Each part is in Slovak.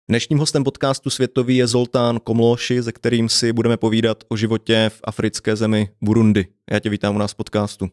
Dnešním hostem podcastu Světový je Zoltán Komlóši, se kterým si budeme povídat o životě v africké zemi Burundi. Já tě vítám u nás v podcastu.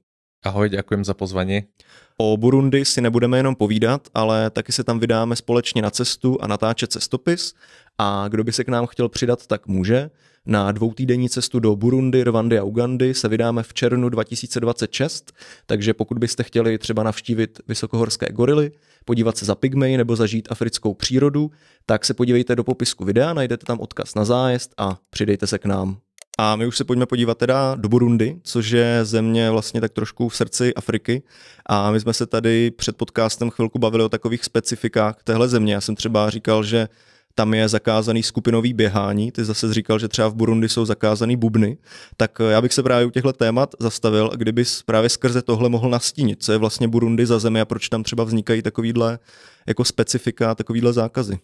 Ahoj, ďakujem za pozvanie. O Burundi si nebudeme jenom povídat, ale taky se tam vydáme společně na cestu a natáčet cestopis. A kdo by se k nám chtěl přidat, tak může. Na 2týdenní cestu do Burundi, Rwandy a Ugandy se vydáme v červnu 2026, takže pokud byste chtěli třeba navštívit vysokohorské gorily, podívat se za pygmej nebo zažít africkou přírodu, tak se podívejte do popisku videa, najdete tam odkaz na zájezd a přidejte se k nám. A my už se pojďme podívat teda do Burundi, což je země vlastně tak trošku v srdci Afriky. A my jsme se tady před podcastem chvilku bavili o takových specifikách téhle země. Já jsem třeba říkal, že tam je zakázaný skupinový běhání, ty zase říkal, že třeba v Burundi jsou zakázaný bubny, tak já bych se právě u těchto témat zastavil, kdybys právě skrze tohle mohl nastínit, co je vlastně Burundi za zemi a proč tam třeba vznikají takovýhle jako specifika, takovýhle zákazy.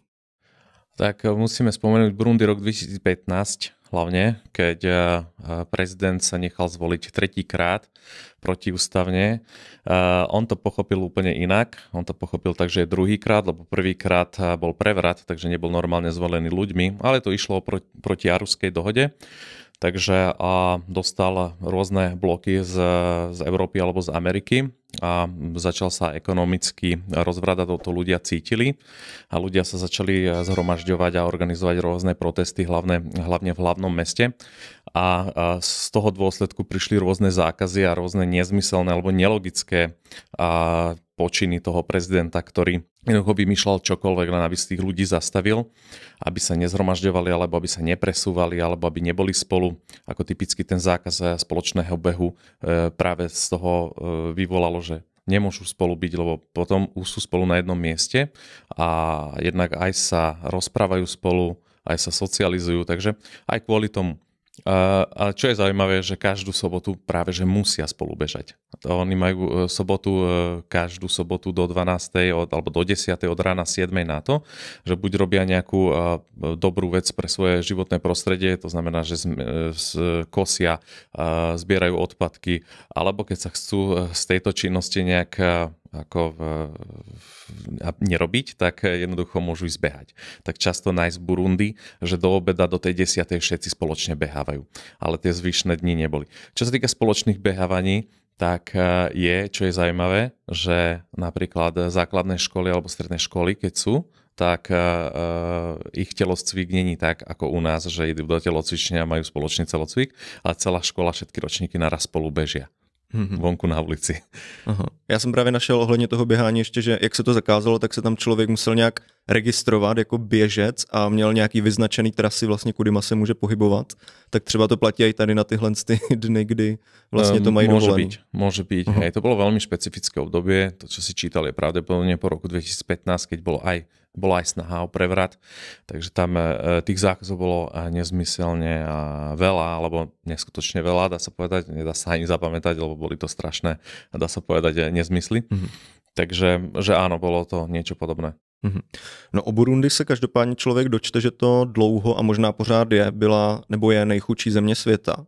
Tak musíme spomenúť Burundi rok 2015, hlavne, keď prezident sa nechal zvoliť tretíkrát protiústavne. On to pochopil úplne inak. On to pochopil tak, že je druhýkrát, lebo prvýkrát bol prevrat, takže nebol normálne zvolený ľuďmi, ale to išlo proti Aarhuskej dohode. Takže dostal rôzne bloky z Európy alebo z Ameriky a začal sa ekonomicky rozvrat a to ľudia cítili a ľudia sa začali zhromažďovať a organizovať rôzne protesty, hlavne v hlavnom meste a z toho dôsledku prišli rôzne zákazy a rôzne nezmyselné alebo nelogické počiny toho prezidenta, ktorý jednoducho vymýšľal čokoľvek, len aby si tých ľudí zastavil, aby sa nezhromažďovali, alebo aby sa nepresúvali, alebo aby neboli spolu. Ako typicky ten zákaz spoločného behu práve z toho vyvolalo, že nemôžu spolu byť, lebo potom už sú spolu na jednom mieste a jednak aj sa rozprávajú spolu, aj sa socializujú, takže aj kvôli tomu. A čo je zaujímavé, že každú sobotu práve že musia spolu bežať. Oni majú každú sobotu do 12. alebo do 10. od rána 7. na to, že buď robia nejakú dobrú vec pre svoje životné prostredie, to znamená, že kosia, zbierajú odpadky, alebo keď sa chcú z tejto činnosti nejak nerobiť, tak jednoducho môžu ísť behať. Tak často nájsť v Burundi, že do obeda do tej 10. všetci spoločne behávajú. Ale tie zvyšné dni neboli. Čo sa týka spoločných behávaní, tak čo je zaujímavé, že napríklad základné školy alebo stredné školy, keď sú, tak ich telocvik není tak ako u nás, že idú do telocvične a majú spoločný telocvik, ale celá škola, všetky ročníky naraz spolu bežia. Vonku na ulici. Aha. Já jsem právě našel ohledně toho běhání ještě, že jak se to zakázalo, tak se tam člověk musel nějak registrovat jako běžec a měl nějaký vyznačený trasy vlastně, kudima se může pohybovat. Tak třeba to platí i tady na tyhle dny, kdy vlastně to mají dovolený. Môže byť. Hej, to bolo veľmi špecifické obdobie. To, čo si čítal, je pravdepodobne po roku 2015, keď bola aj snaha o prevrat. Takže tam tých zákazov bolo nezmyselne veľa, alebo neskutočne veľa, dá sa povedať. Nedá sa ani zapamätať, lebo boli to strašné, dá sa povedať, nezmysly. Takže že áno, bolo to niečo podobné. No o Burundi se každopádně člověk dočte, že to dlouho a možná pořád byla nebo je nejchudší země světa.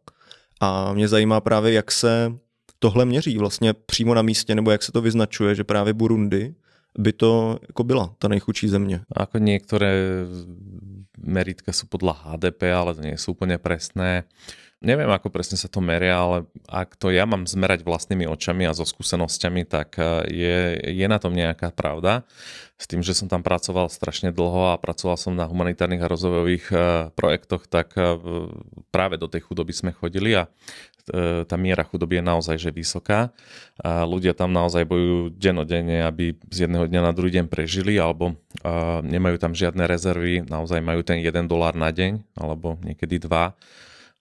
A mě zajímá právě, jak se tohle měří vlastně přímo na místě, nebo jak se to vyznačuje, že právě Burundi by to jako byla ta nejchudší země. Ako niektoré meritka sú podľa HDP, ale to nie sú úplne presné. Neviem, ako presne sa to meria, ale ak to ja mám zmerať vlastnými očami a so skúsenosťami, tak je na tom nejaká pravda. S tým, že som tam pracoval strašne dlho a pracoval som na humanitárnych a rozvojových projektoch, tak práve do tej chudoby sme chodili a tá miera chudoby je naozaj že vysoká. A ľudia tam naozaj bojujú dennodenne, aby z jedného dňa na druhý deň prežili, alebo nemajú tam žiadne rezervy, naozaj majú ten $1 na deň, alebo niekedy 2,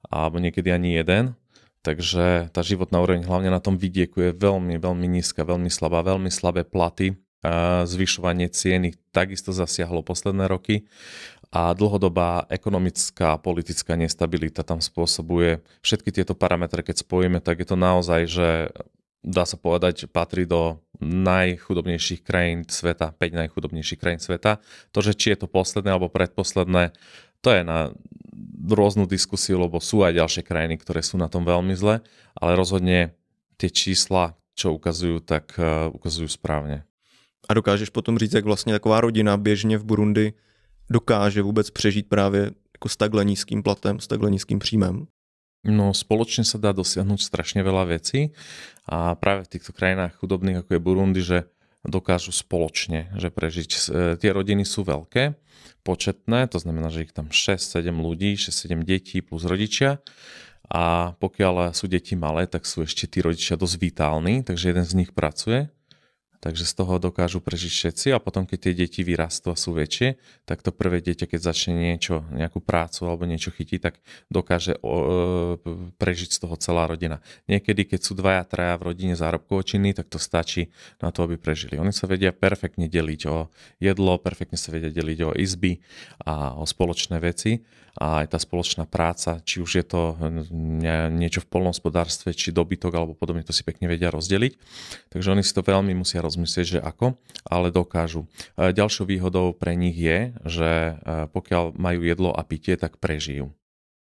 alebo niekedy ani 1. Takže tá životná úroveň hlavne na tom vidieku je veľmi, veľmi nízka, veľmi slabá, veľmi slabé platy. Zvyšovanie cieny takisto zasiahlo posledné roky a dlhodobá ekonomická a politická nestabilita tam spôsobuje všetky tieto parametre, keď spojíme, tak je to naozaj, že dá sa povedať, že patrí do najchudobnejších krajín sveta, 5 najchudobnejších krajín sveta. To, že či je to posledné alebo predposledné, to je na rôznu diskusiu, lebo sú aj ďalšie krajiny, ktoré sú na tom veľmi zle, ale rozhodne tie čísla, čo ukazujú, tak ukazujú správne. A dokážeš potom říct, jak vlastně taková rodina běžně v Burundi dokáže vůbec přežít právě jako s takhle nízkým platem, s takhle nízkým příjmem? No spoločne sa dá dosiahnuť strašne veľa vecí a práve v týchto krajinách chudobných, ako je Burundi, že dokážu spoločne že prežiť. Tie rodiny sú veľké, početné, to znamená, že ich tam 6-7 ľudí, 6-7 detí plus rodičia a pokiaľ sú deti malé, tak sú ešte tí rodičia dosť vitálni, takže jeden z nich pracuje. Takže z toho dokážu prežiť všetci a potom, keď tie deti vyrastú a sú väčšie, tak to prvé dieťa, keď začne nejakú prácu alebo niečo chytí, tak dokáže prežiť z toho celá rodina. Niekedy, keď sú 2-3 v rodine zárobkovo činní, tak to stačí na to, aby prežili. Oni sa vedia perfektne deliť o jedlo, perfektne sa vedia deliť o izby a o spoločné veci. A aj tá spoločná práca, či už je to niečo v poľnohospodárstve, či dobytok alebo podobne, to si pekne vedia rozdeliť. Takže oni si to veľmi musia rozmyslieť, že ako, ale dokážu. Ďalšou výhodou pre nich je, že pokiaľ majú jedlo a pitie, tak prežijú.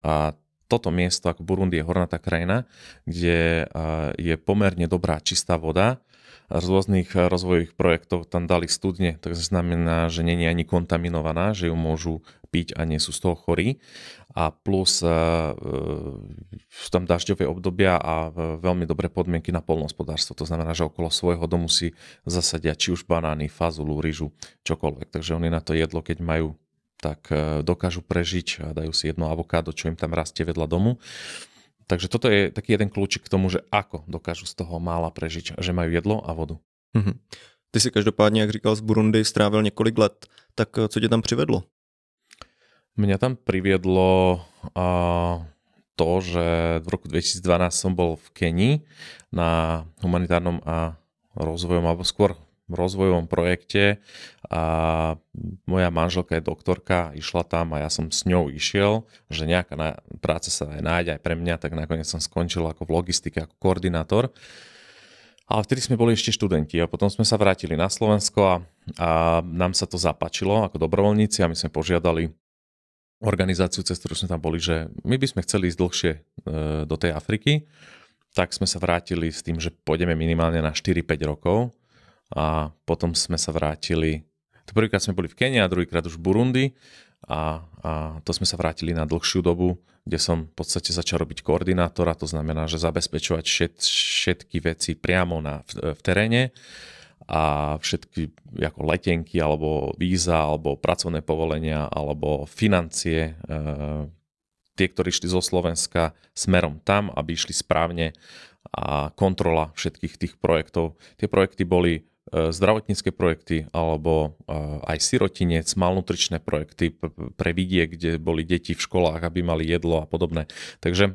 A toto miesto, ako Burundi je hornatá krajina, kde je pomerne dobrá čistá voda, z rôznych rozvojových projektov tam dali studne, to znamená, že nie je ani kontaminovaná, že ju môžu piť a nie sú z toho chorí. A plus sú tam dažďové obdobia a veľmi dobré podmienky na poľnohospodárstvo. To znamená, že okolo svojho domu si zasadia či už banány, fazulu, ryžu, čokoľvek. Takže oni na to jedlo, keď majú, tak dokážu prežiť a dajú si jedno avokádo, čo im tam rastie vedľa domu. Takže toto je taký jeden kľúčik k tomu, že ako dokážu z toho mála prežiť, že majú jedlo a vodu. Mhm. Ty si každopádně, jak říkal, z Burundi strávil několik let, tak co tě tam přivedlo? Mňa tam priviedlo to, že v roku 2012 som bol v Kenii na humanitárnom a rozvojom, alebo skôr rozvojovom projekte a moja manželka je doktorka, išla tam a ja som s ňou išiel, že nejaká práca sa aj nájde aj pre mňa, tak nakoniec som skončil ako v logistike, ako koordinátor. Ale vtedy sme boli ešte študenti a potom sme sa vrátili na Slovensko a nám sa to zapáčilo ako dobrovoľníci a my sme požiadali organizáciu, cez ktorú sme tam boli, že my by sme chceli ísť dlhšie do tej Afriky, tak sme sa vrátili s tým, že pôjdeme minimálne na 4-5 rokov a potom sme sa vrátili, to prvýkrát sme boli v Kenii a druhýkrát už v Burundi a to sme sa vrátili na dlhšiu dobu, kde som v podstate začal robiť koordinátora, to znamená, že zabezpečovať všetky veci priamo v teréne a všetky ako letenky alebo víza alebo pracovné povolenia alebo financie, tie, ktorí išli zo Slovenska smerom tam, aby išli správne a kontrola všetkých tých projektov. Tie projekty boli zdravotnícke projekty alebo aj sirotinec, malnutričné projekty pre vidiek, kde boli deti v školách, aby mali jedlo a podobné. Takže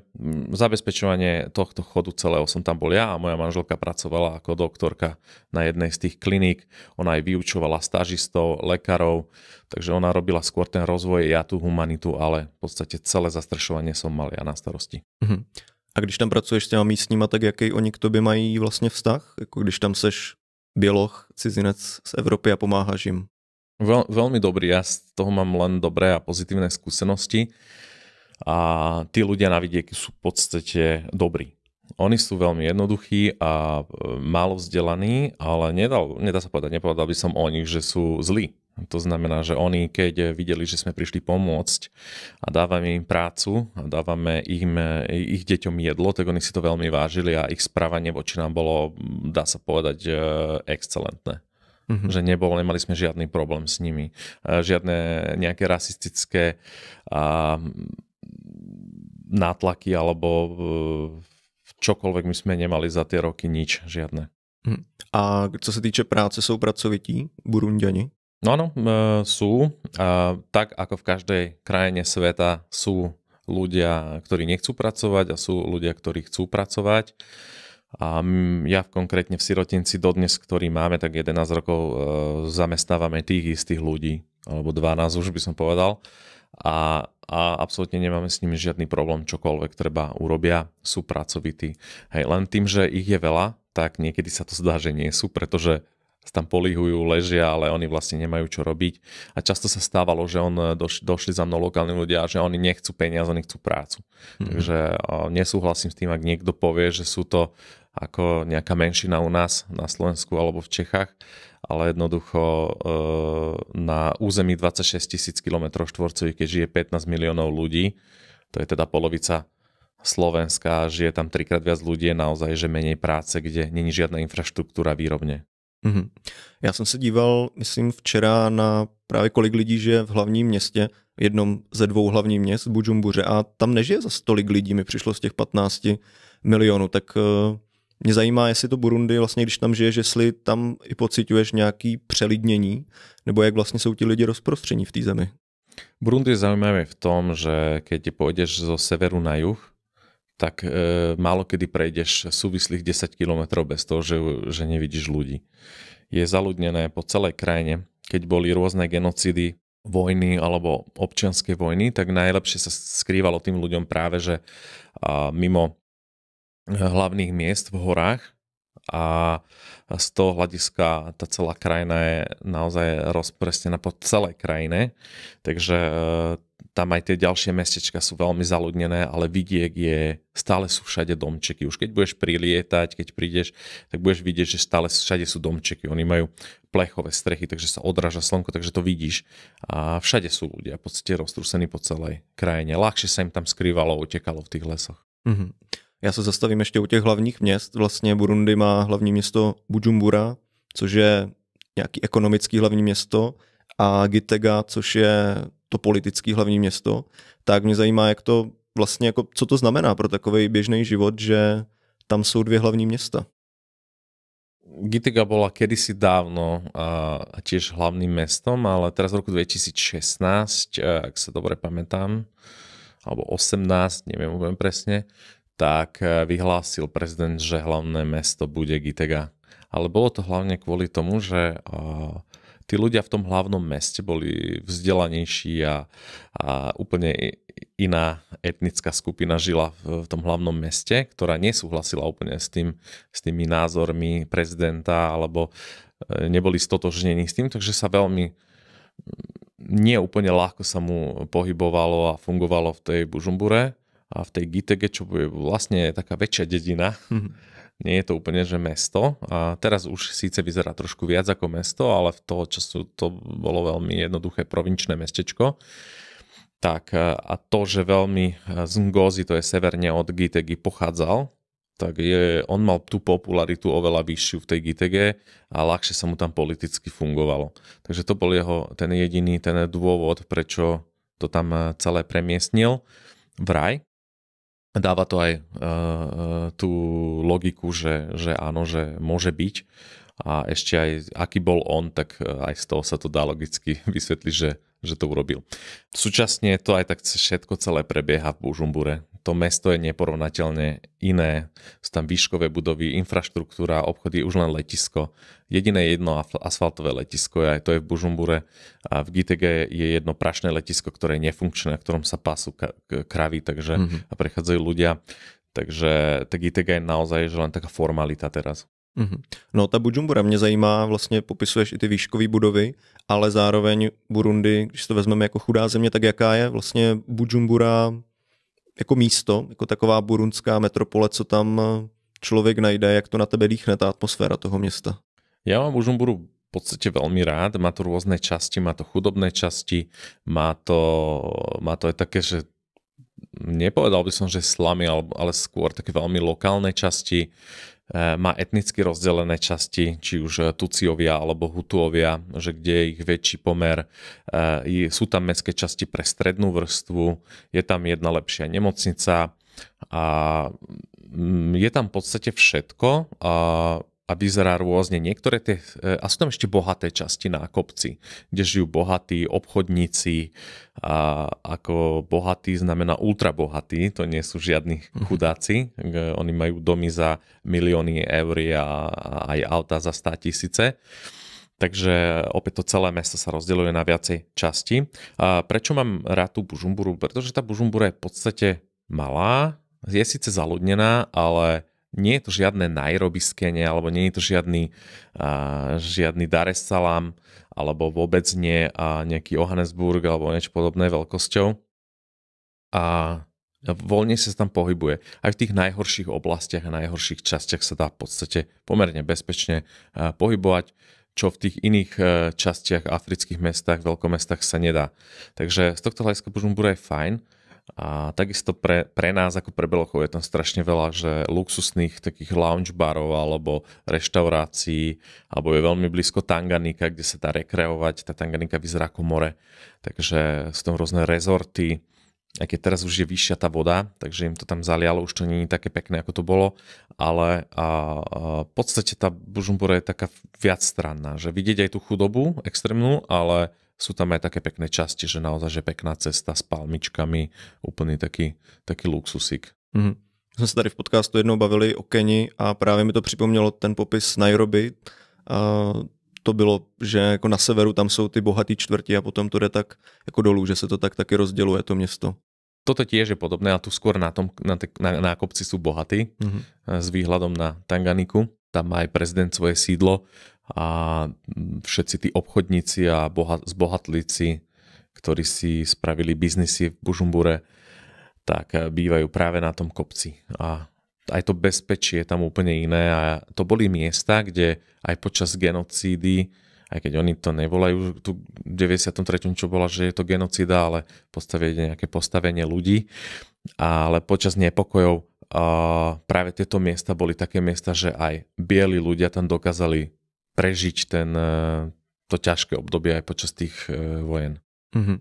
zabezpečovanie tohto chodu celého som tam bol ja a moja manželka pracovala ako doktorka na jednej z tých kliník. Ona aj vyučovala stážistov, lekárov, takže ona robila skôr ten rozvoj, ja tú humanitu, ale v podstate celé zastrešovanie som mal ja na starosti. Mhm. A když tam pracuješ s těma místníma, tak jaký oni k tobě mají vlastně vztah? Jako když tam seš bieloch, cizinec z Európy a pomáhaš im? Veľmi dobrý, ja z toho mám len dobré a pozitívne skúsenosti a tí ľudia na vidieku sú v podstate dobrí. Oni sú veľmi jednoduchí a málo vzdelaní, ale nedá sa povedať, nepovedal by som o nich, že sú zlí. To znamená, že oni, keď videli, že sme prišli pomôcť a dávame im prácu a dávame ich deťom jedlo, tak oni si to veľmi vážili a ich správanie voči nám bolo, dá sa povedať, excelentné. Mm-hmm. Že nemali sme žiadny problém s nimi. Žiadne nejaké rasistické nátlaky alebo čokoľvek my sme nemali za tie roky, nič, žiadne. A co se týče práce, jsou pracovití Burundiani? No áno, sú. Tak ako v každej krajine sveta sú ľudia, ktorí nechcú pracovať a sú ľudia, ktorí chcú pracovať. A ja konkrétne v sirotinci dodnes, ktorý máme, tak 11 rokov zamestnávame tých istých ľudí, alebo 12 už by som povedal. A absolútne nemáme s nimi žiadny problém, čokoľvek treba urobia, sú pracovití. Hej, len tým, že ich je veľa, tak niekedy sa to zdá, že nie sú, pretože tam polihujú, ležia, ale oni vlastne nemajú čo robiť. A často sa stávalo, že došli za mnou lokálni ľudia, že oni nechcú peniaze, oni chcú prácu. Takže nesúhlasím s tým, ak niekto povie, že sú to ako nejaká menšina u nás na Slovensku alebo v Čechách, ale jednoducho na území 26 000 km², keď žije 15 miliónov ľudí, to je teda polovica Slovenska, žije tam 3-krát viac ľudí, je naozaj, že menej práce, kde není žiadna infraštruktúra výrobne. Mm-hmm. Já jsem se díval, myslím včera na právě kolik lidí žije v hlavním městě, jednom ze 2 hlavních měst, Bujumbuře, a tam nežije za tolik lidí, mi přišlo z těch 15 milionů, tak mě zajímá, jestli to Burundi, vlastně když tam žiješ, jestli tam i pociťuješ nějaký přelidnění, nebo jak vlastně jsou ti lidi rozprostření v té zemi. Burundi je zaujímavé v tom, že keď pôjdeš zo severu na juh, tak málo kedy prejdeš súvislých 10 kilometrov bez toho, že nevidíš ľudí. Je zaľudnené po celej krajine. Keď boli rôzne genocidy, vojny alebo občianske vojny, tak najlepšie sa skrývalo tým ľuďom práve, že mimo hlavných miest v horách, a z toho hľadiska tá celá krajina je naozaj rozprestrená po celej krajine, takže tam aj tie ďalšie mestečka sú veľmi zaľudnené, ale vidiek stále sú všade domčeky. Už keď budeš prilietať, keď prídeš, tak budeš vidieť, že stále všade sú domčeky. Oni majú plechové strechy, takže sa odráža slnko, takže to vidíš. A všade sú ľudia, v podstate roztrúsení po celej krajine. Ľahšie sa im tam skrývalo, utekalo v tých lesoch. Mm-hmm. Já se zastavím ještě u těch hlavních měst. Vlastně Burundi má hlavní město Bujumbura, což je nějaký ekonomický hlavní město, a Gitega, což je to politický hlavní město. Tak mě zajímá, jak to vlastně, jako, co to znamená pro takovej běžný život, že tam jsou 2 hlavní města. Gitega bola kedysi dávno tiež hlavným mestom, ale teraz v roku 2016, ak sa dobre pamätám, alebo 18, neviem úplne presne, tak vyhlásil prezident, že hlavné mesto bude Gitega. Ale bolo to hlavne kvôli tomu, že tí ľudia v tom hlavnom meste boli vzdelanejší a úplne iná etnická skupina žila v tom hlavnom meste, ktorá nesúhlasila úplne s tými názormi prezidenta, alebo neboli stotožnení s tým, takže sa veľmi nie úplne ľahko sa mu pohybovalo a fungovalo v tej Bujumbure a v tej Gitege, čo je vlastne taká väčšia dedina. Nie je to úplne, že mesto. A teraz už síce vyzerá trošku viac ako mesto, ale v toho času to bolo veľmi jednoduché provinčné mestečko. Tak a to, že veľmi z Ngozi, to je severne od Gitegy, pochádzal, tak on mal tú popularitu oveľa vyššiu v tej Gitege a ľahšie sa mu tam politicky fungovalo. Takže to bol ten jediný dôvod, prečo to tam celé premiestnil vraj. Dáva to aj tú logiku, že áno, že môže byť. A ešte aj, aký bol on, tak aj z toho sa to dá logicky vysvetliť, že to urobil. Súčasne to aj tak všetko celé prebieha v Bujumbure. To mesto je neporovnateľne iné. Sú tam výškové budovy, infraštruktúra, obchody, už len letisko. Jediné jedno asfaltové letisko je, aj to je v Bujumbure. A v Gitege je jedno prašné letisko, ktoré je nefunkčné, na ktorom sa pasú kravy, takže a prechádzajú ľudia. Takže tá Gitega je naozaj že len taká formalita teraz. No ta Bujumbura mě zajímá, vlastně popisuješ i ty výškové budovy, ale zároveň Burundi, když to vezmeme jako chudá země, tak jaká je vlastně Bujumbura jako místo, jako taková burundská metropole, co tam člověk najde, jak to na tebe dýchne, ta atmosféra toho města? Ja mám Bujumburu v podstate veľmi rád, má to rôzne časti, má to chudobné časti, má to aj také, že nepovedal by som, že slamy, ale skôr také veľmi lokálne časti. Má etnicky rozdelené časti, či už Tuciovia alebo Hutuovia, že kde je ich väčší pomer. Sú tam mestské časti pre strednú vrstvu, je tam jedna lepšia nemocnica a je tam v podstate všetko a vyzerá rôzne. Niektoré a sú tam ešte bohaté časti na kopci, kde žijú bohatí obchodníci. A ako bohatí znamená ultrabohatí, to nie sú žiadni chudáci. Oni majú domy za milióny eur a aj auta za 100 000. Takže opäť to celé mesto sa rozdeľuje na viacej časti. A prečo mám rád tú Bujumburu? Pretože tá Bujumbura je v podstate malá, je síce zaľudnená, ale nie je to žiadne Nairobiskenie, alebo nie je to žiadny Dar es Salaam, alebo vôbec nie nejaký Johannesburg, alebo niečo podobné veľkosťou. A Voľne sa tam pohybuje. Aj v tých najhorších oblastiach a najhorších častiach sa dá v podstate pomerne bezpečne pohybovať, čo v tých iných častiach afrických mestách, veľkomestách sa nedá. Takže z tohto hľadiska Bujumbura je fajn. A takisto pre nás ako pre Belochov je tam strašne veľa, že luxusných takých lounge barov alebo reštaurácií, alebo je veľmi blízko Tanganika, kde sa dá rekreovať. Tá Tanganika vyzerá ako more, takže sú tam rôzne rezorty. Aj keď teraz už je vyššia tá voda, takže im to tam zalialo, už to nie je také pekné, ako to bolo, ale v podstate tá Bujumbura je taká viacstranná, že vidieť aj tú chudobu extrémnu, ale sú tam aj také pekné časti, že naozaj že pekná cesta s palmičkami, úplný taký luxusík. Mm-hmm. Jsme se tady v podcastu jednou bavili o Keni a právě mi to připomnělo ten popis Nairobi. To bylo, že jako na severu tam jsou ty bohatý čtvrti a potom to jde tak jako dolů, že se to tak taky rozděluje to město. Toto tiež je podobné a tu skôr na kopci sú bohatí s výhľadom na Tanganiku. Tam má aj prezident svoje sídlo a všetci tí obchodníci a zbohatlíci, ktorí si spravili biznisy v Bujumbure, tak bývajú práve na tom kopci. A aj to bezpečie je tam úplne iné a to boli miesta, kde aj počas genocídy, aj keď oni to nevolajú tu v 93. čo bola, že je to genocída, ale nejaké postavenie ľudí, ale počas nepokojov práve tieto miesta boli také miesta, že aj bieli ľudia tam dokázali prežiť to ťažké obdobie aj počas tých vojen. Mm-hmm.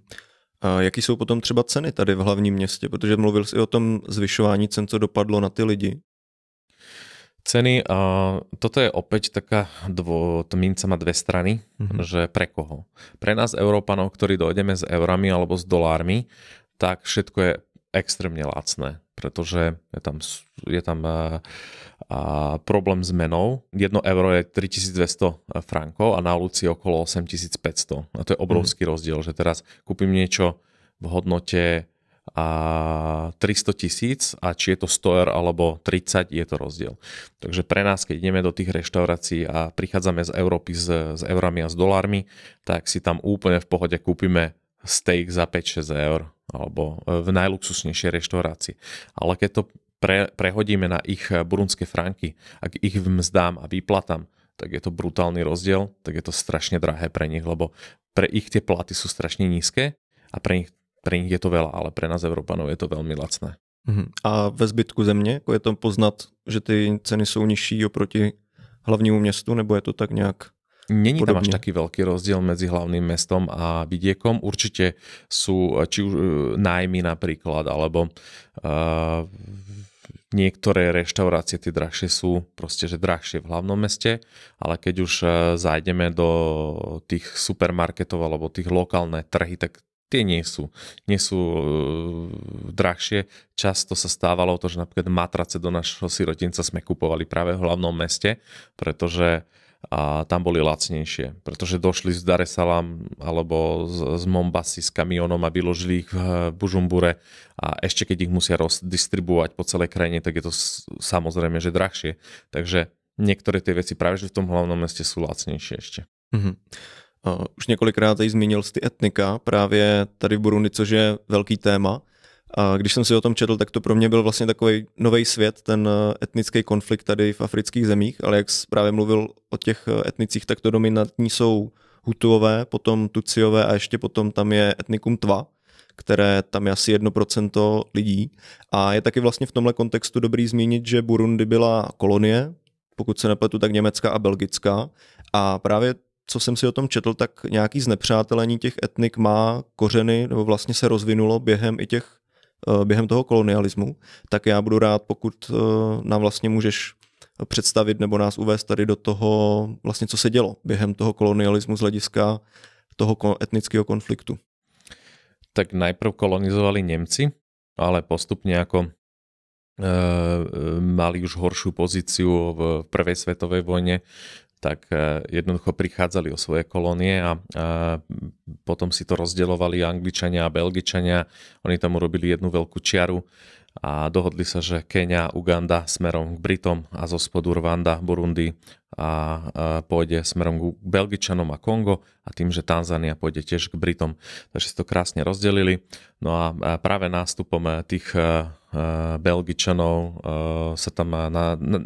A jaký jsou potom třeba ceny tady v hlavním městě? Protože mluvil jsi o tom zvyšování cen, co dopadlo na ty lidi. Ceny, toto je opäť taká minca má dve strany, že pre koho? Pre nás Európanov, ktorí dojdeme s eurami alebo s dolármi, tak všetko je extrémne lacné, pretože je tam problém s menou. 1 euro je 3200 frankov a na ulici okolo 8500. A to je obrovský rozdiel, že teraz kúpim niečo v hodnote 300 000 a či je to 100 eur alebo 30, je to rozdiel. Takže pre nás, keď ideme do tých reštaurácií a prichádzame z Európy s eurami a s dolármi, tak si tam úplne v pohode kúpime steak za 5-6 eur alebo v najluxusnejšej reštaurácii. Ale keď to prehodíme na ich burundské franky a k ich mzdám a výplatám, tak je to brutálny rozdiel, tak je to strašne drahé pre nich, lebo pre ich tie platy sú strašne nízke a pre nich je to veľa, ale pre nás Európanov je to veľmi lacné. A ve zbytku země, je to poznat, že ty ceny jsou nižší oproti hlavnímu městu, nebo je to tak nějak Není tam až taký veľký rozdiel medzi hlavným mestom a vidiekom. Určite sú či už nájmy napríklad, alebo niektoré reštaurácie tie drahšie sú proste, že drahšie v hlavnom meste, ale keď už zájdeme do tých supermarketov alebo tých lokálne trhy, tak tie nie sú drahšie. Často sa stávalo to, že napríklad matrace do našho sirotinca sme kupovali práve v hlavnom meste, pretože tam boli lacnejšie, pretože došli z Dar es Salaam alebo z Mombasy s kamionom a vyložili ich v Bujumbure a ešte keď ich musia rozdistribuovať po celej krajine, tak je to samozrejme, že drahšie. Takže niektoré tie veci práve že v tom hlavnom meste sú lacnejšie ešte. Už několikrát tady zmínil ty etnika, právě tady v Burundi, což je velký téma. A když jsem si o tom četl, tak to pro mě byl vlastně takový nový svět, ten etnický konflikt tady v afrických zemích, ale jak jsi právě mluvil o těch etnicích, tak to dominantní jsou Hutuové, potom Tutsiové a ještě potom tam je etnikum Twa, které tam je asi 1% lidí. A je taky vlastně v tomhle kontextu dobrý zmínit, že Burundi byla kolonie, pokud se nepletu, tak německá a belgická. A právě co jsem si o tom četl, tak nějaký znepřátelení těch etnik má kořeny, nebo vlastně se rozvinulo během toho kolonialismu, tak já budu rád, pokud nám vlastně můžeš představit nebo nás uvést tady do toho, vlastně co se dělo během toho kolonialismu z hlediska toho etnického konfliktu. Tak najprv kolonizovali Nemci, ale postupne ako mali už horšiu pozíciu v prvej svetovej vojne, tak jednoducho prichádzali o svoje kolónie a potom si to rozdeľovali Angličania a Belgičania, oni tam urobili jednu veľkú čiaru a dohodli sa, že Kenia, Uganda smerom k Britom a zo spodu Rwanda, Burundi a pôjde smerom k Belgičanom a Kongo a tým, že Tanzánia pôjde tiež k Britom. Takže si to krásne rozdelili. No a práve nástupom tých Belgičanov sa tam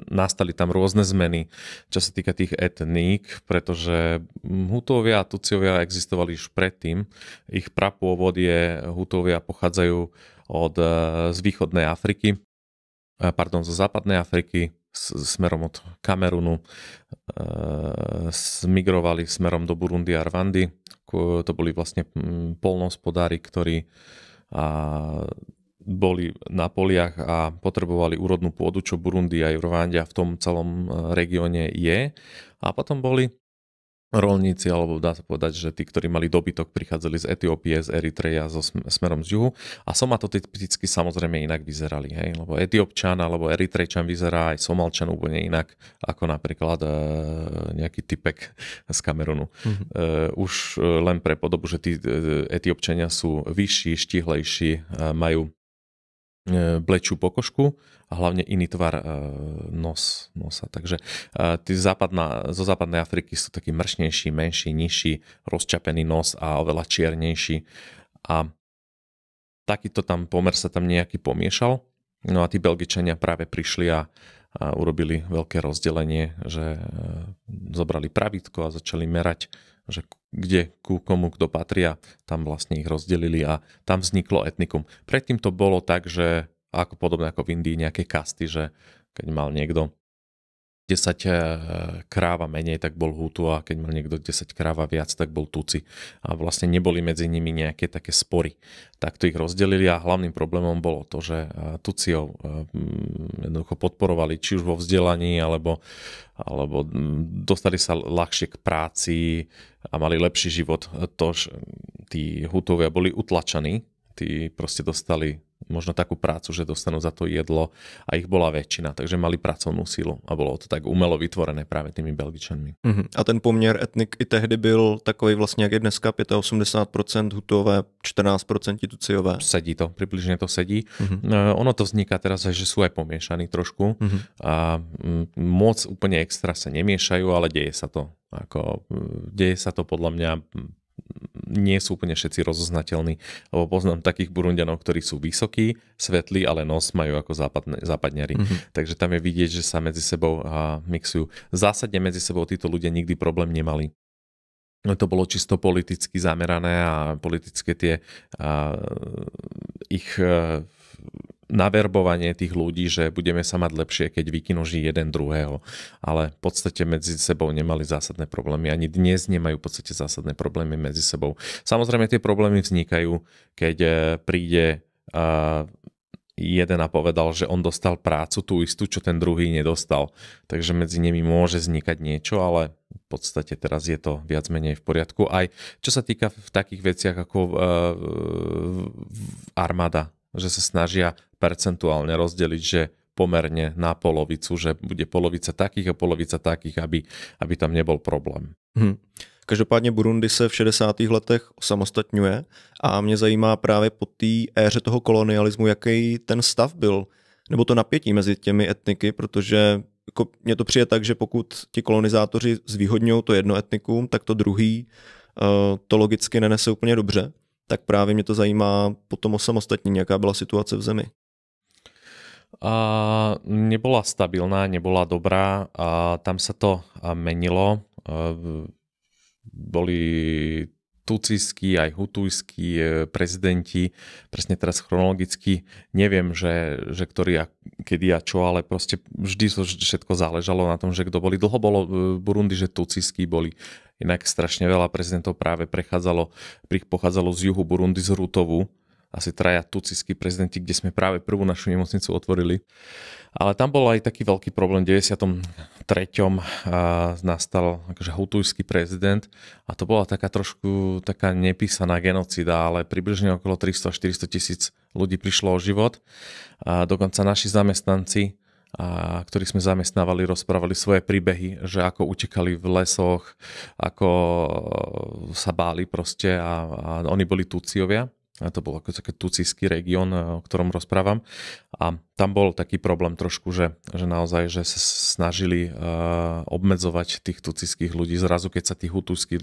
nastali tam rôzne zmeny, čo sa týka tých etník, pretože Hutovia a Tutsiovia existovali už predtým. Ich prapôvod je, Hutovia pochádzajú z východnej Afriky, zo západnej Afriky, smerom od Kamerunu, zmigrovali smerom do Burundi a Rwandy. To boli vlastne poľnohospodári, ktorí boli na poliach a potrebovali úrodnú pôdu, čo Burundi aj Rwanda v tom celom regióne je. A potom boli roľníci, alebo dá sa povedať, že tí, ktorí mali dobytok, prichádzali z Etiópie, z Eritreja, smerom z juhu a somatotypicky samozrejme inak vyzerali, hej? Lebo Etiópčan alebo Eritrejčan vyzerá aj Somalčan úplne inak, ako napríklad nejaký typek z Kamerunu. Už len pre podobu, že tí Etiópčania sú vyšší, štihlejší, majú blečú pokožku a hlavne iný tvar nosa. Takže tí zo západnej Afriky sú takí mršnejší, menší, nižší, rozčapený nos a oveľa čiernejší. A takýto tam pomer sa tam nejaký pomiešal. No a tí Belgičania práve prišli a urobili veľké rozdelenie, že zobrali pravítko a začali merať, že kde ku komu kto patria, tam vlastne ich rozdelili a tam vzniklo etnikum. Predtým to bolo tak, že podobne ako v Indii nejaké kasty, že keď mal niekto 10 kráv a menej, tak bol Hutu a keď mal niekto 10 kráv a viac, tak bol Tutsi. A vlastne neboli medzi nimi nejaké také spory. Takto ich rozdelili a hlavným problémom bolo to, že Tutsiov jednoducho podporovali či už vo vzdelaní, alebo dostali sa ľahšie k práci a mali lepší život. Tí Hutovia boli utlačaní, tí proste dostali možno takú prácu, že dostanú za to jedlo a ich bola väčšina, takže mali pracovnú sílu a bylo to tak umelo vytvorené právě tými Belgičanmi. A ten poměr etnik i tehdy byl takový vlastně, jak je dneska, 85% Hutové, 14% Tutsiové. Sedí to, približne to sedí. Ono to vzniká teraz, že sú aj pomiešaní trošku a moc úplne extra sa nemiešajú, ale deje sa to. Deje sa to podľa mňa, nie sú úplne všetci rozoznateľní, lebo poznám takých Burundianov, ktorí sú vysokí, svetlí, ale nos majú ako západňari. Takže tam je vidieť, že sa medzi sebou mixujú. Zásadne medzi sebou títo ľudia nikdy problém nemali. To bolo čisto politicky zamerané a politické tie ich naverbovanie tých ľudí, že budeme sa mať lepšie, keď vykinoží jeden druhého. Ale v podstate medzi sebou nemali zásadné problémy. Ani dnes nemajú v podstate zásadné problémy medzi sebou. Samozrejme tie problémy vznikajú, keď príde jeden a povedal, že on dostal prácu tú istú, čo ten druhý nedostal. Takže medzi nimi môže vznikať niečo, ale v podstate teraz je to viac menej v poriadku. Aj čo sa týka v takých veciach ako armáda, že sa snažia percentuálne rozdeliť, že pomerne na polovicu, že bude polovica takých a polovica takých, aby tam nebol problém. Každopádně Burundi se v 60. letech osamostatňuje a mě zajímá právě po té éře toho kolonialismu, jaký ten stav byl, nebo to napětí mezi těmi etniky, protože mně to přijde tak, že pokud ti kolonizátoři zvýhodňují to jedno etnikum, tak to druhý to logicky nenese úplně dobře. Tak právě mě to zajímá po tom osamostatnění, jaká byla situace v zemi. Nebola stabilná, nebola dobrá a tam sa to menilo. Boli tucijskí aj hutujskí prezidenti, presne teraz chronologicky neviem, že ktorý a kedy a čo, ale proste vždy všetko záležalo na tom, že kto boli. Dlho bolo v Burundi, že tucijskí boli. Inak strašne veľa prezidentov práve pochádzalo z juhu Burundi, z Rutovu. Asi 3 tucijskí prezidenti, kde sme práve prvú našu nemocnicu otvorili. Ale tam bol aj taký veľký problém. V 93. Nastal akože hutujský prezident a to bola taká nepísaná genocida, ale približne okolo 300-400 tisíc ľudí prišlo o život. A dokonca naši zamestnanci a ktorí sme zamestnávali, rozprávali svoje príbehy, že ako utekali v lesoch, ako sa báli proste a oni boli Tutsiovia. A to bol ako taký tucijský región, o ktorom rozprávam. A tam bol taký problém trošku, že naozaj že sa snažili obmedzovať tých tucijských ľudí zrazu, keď sa tí hutujskí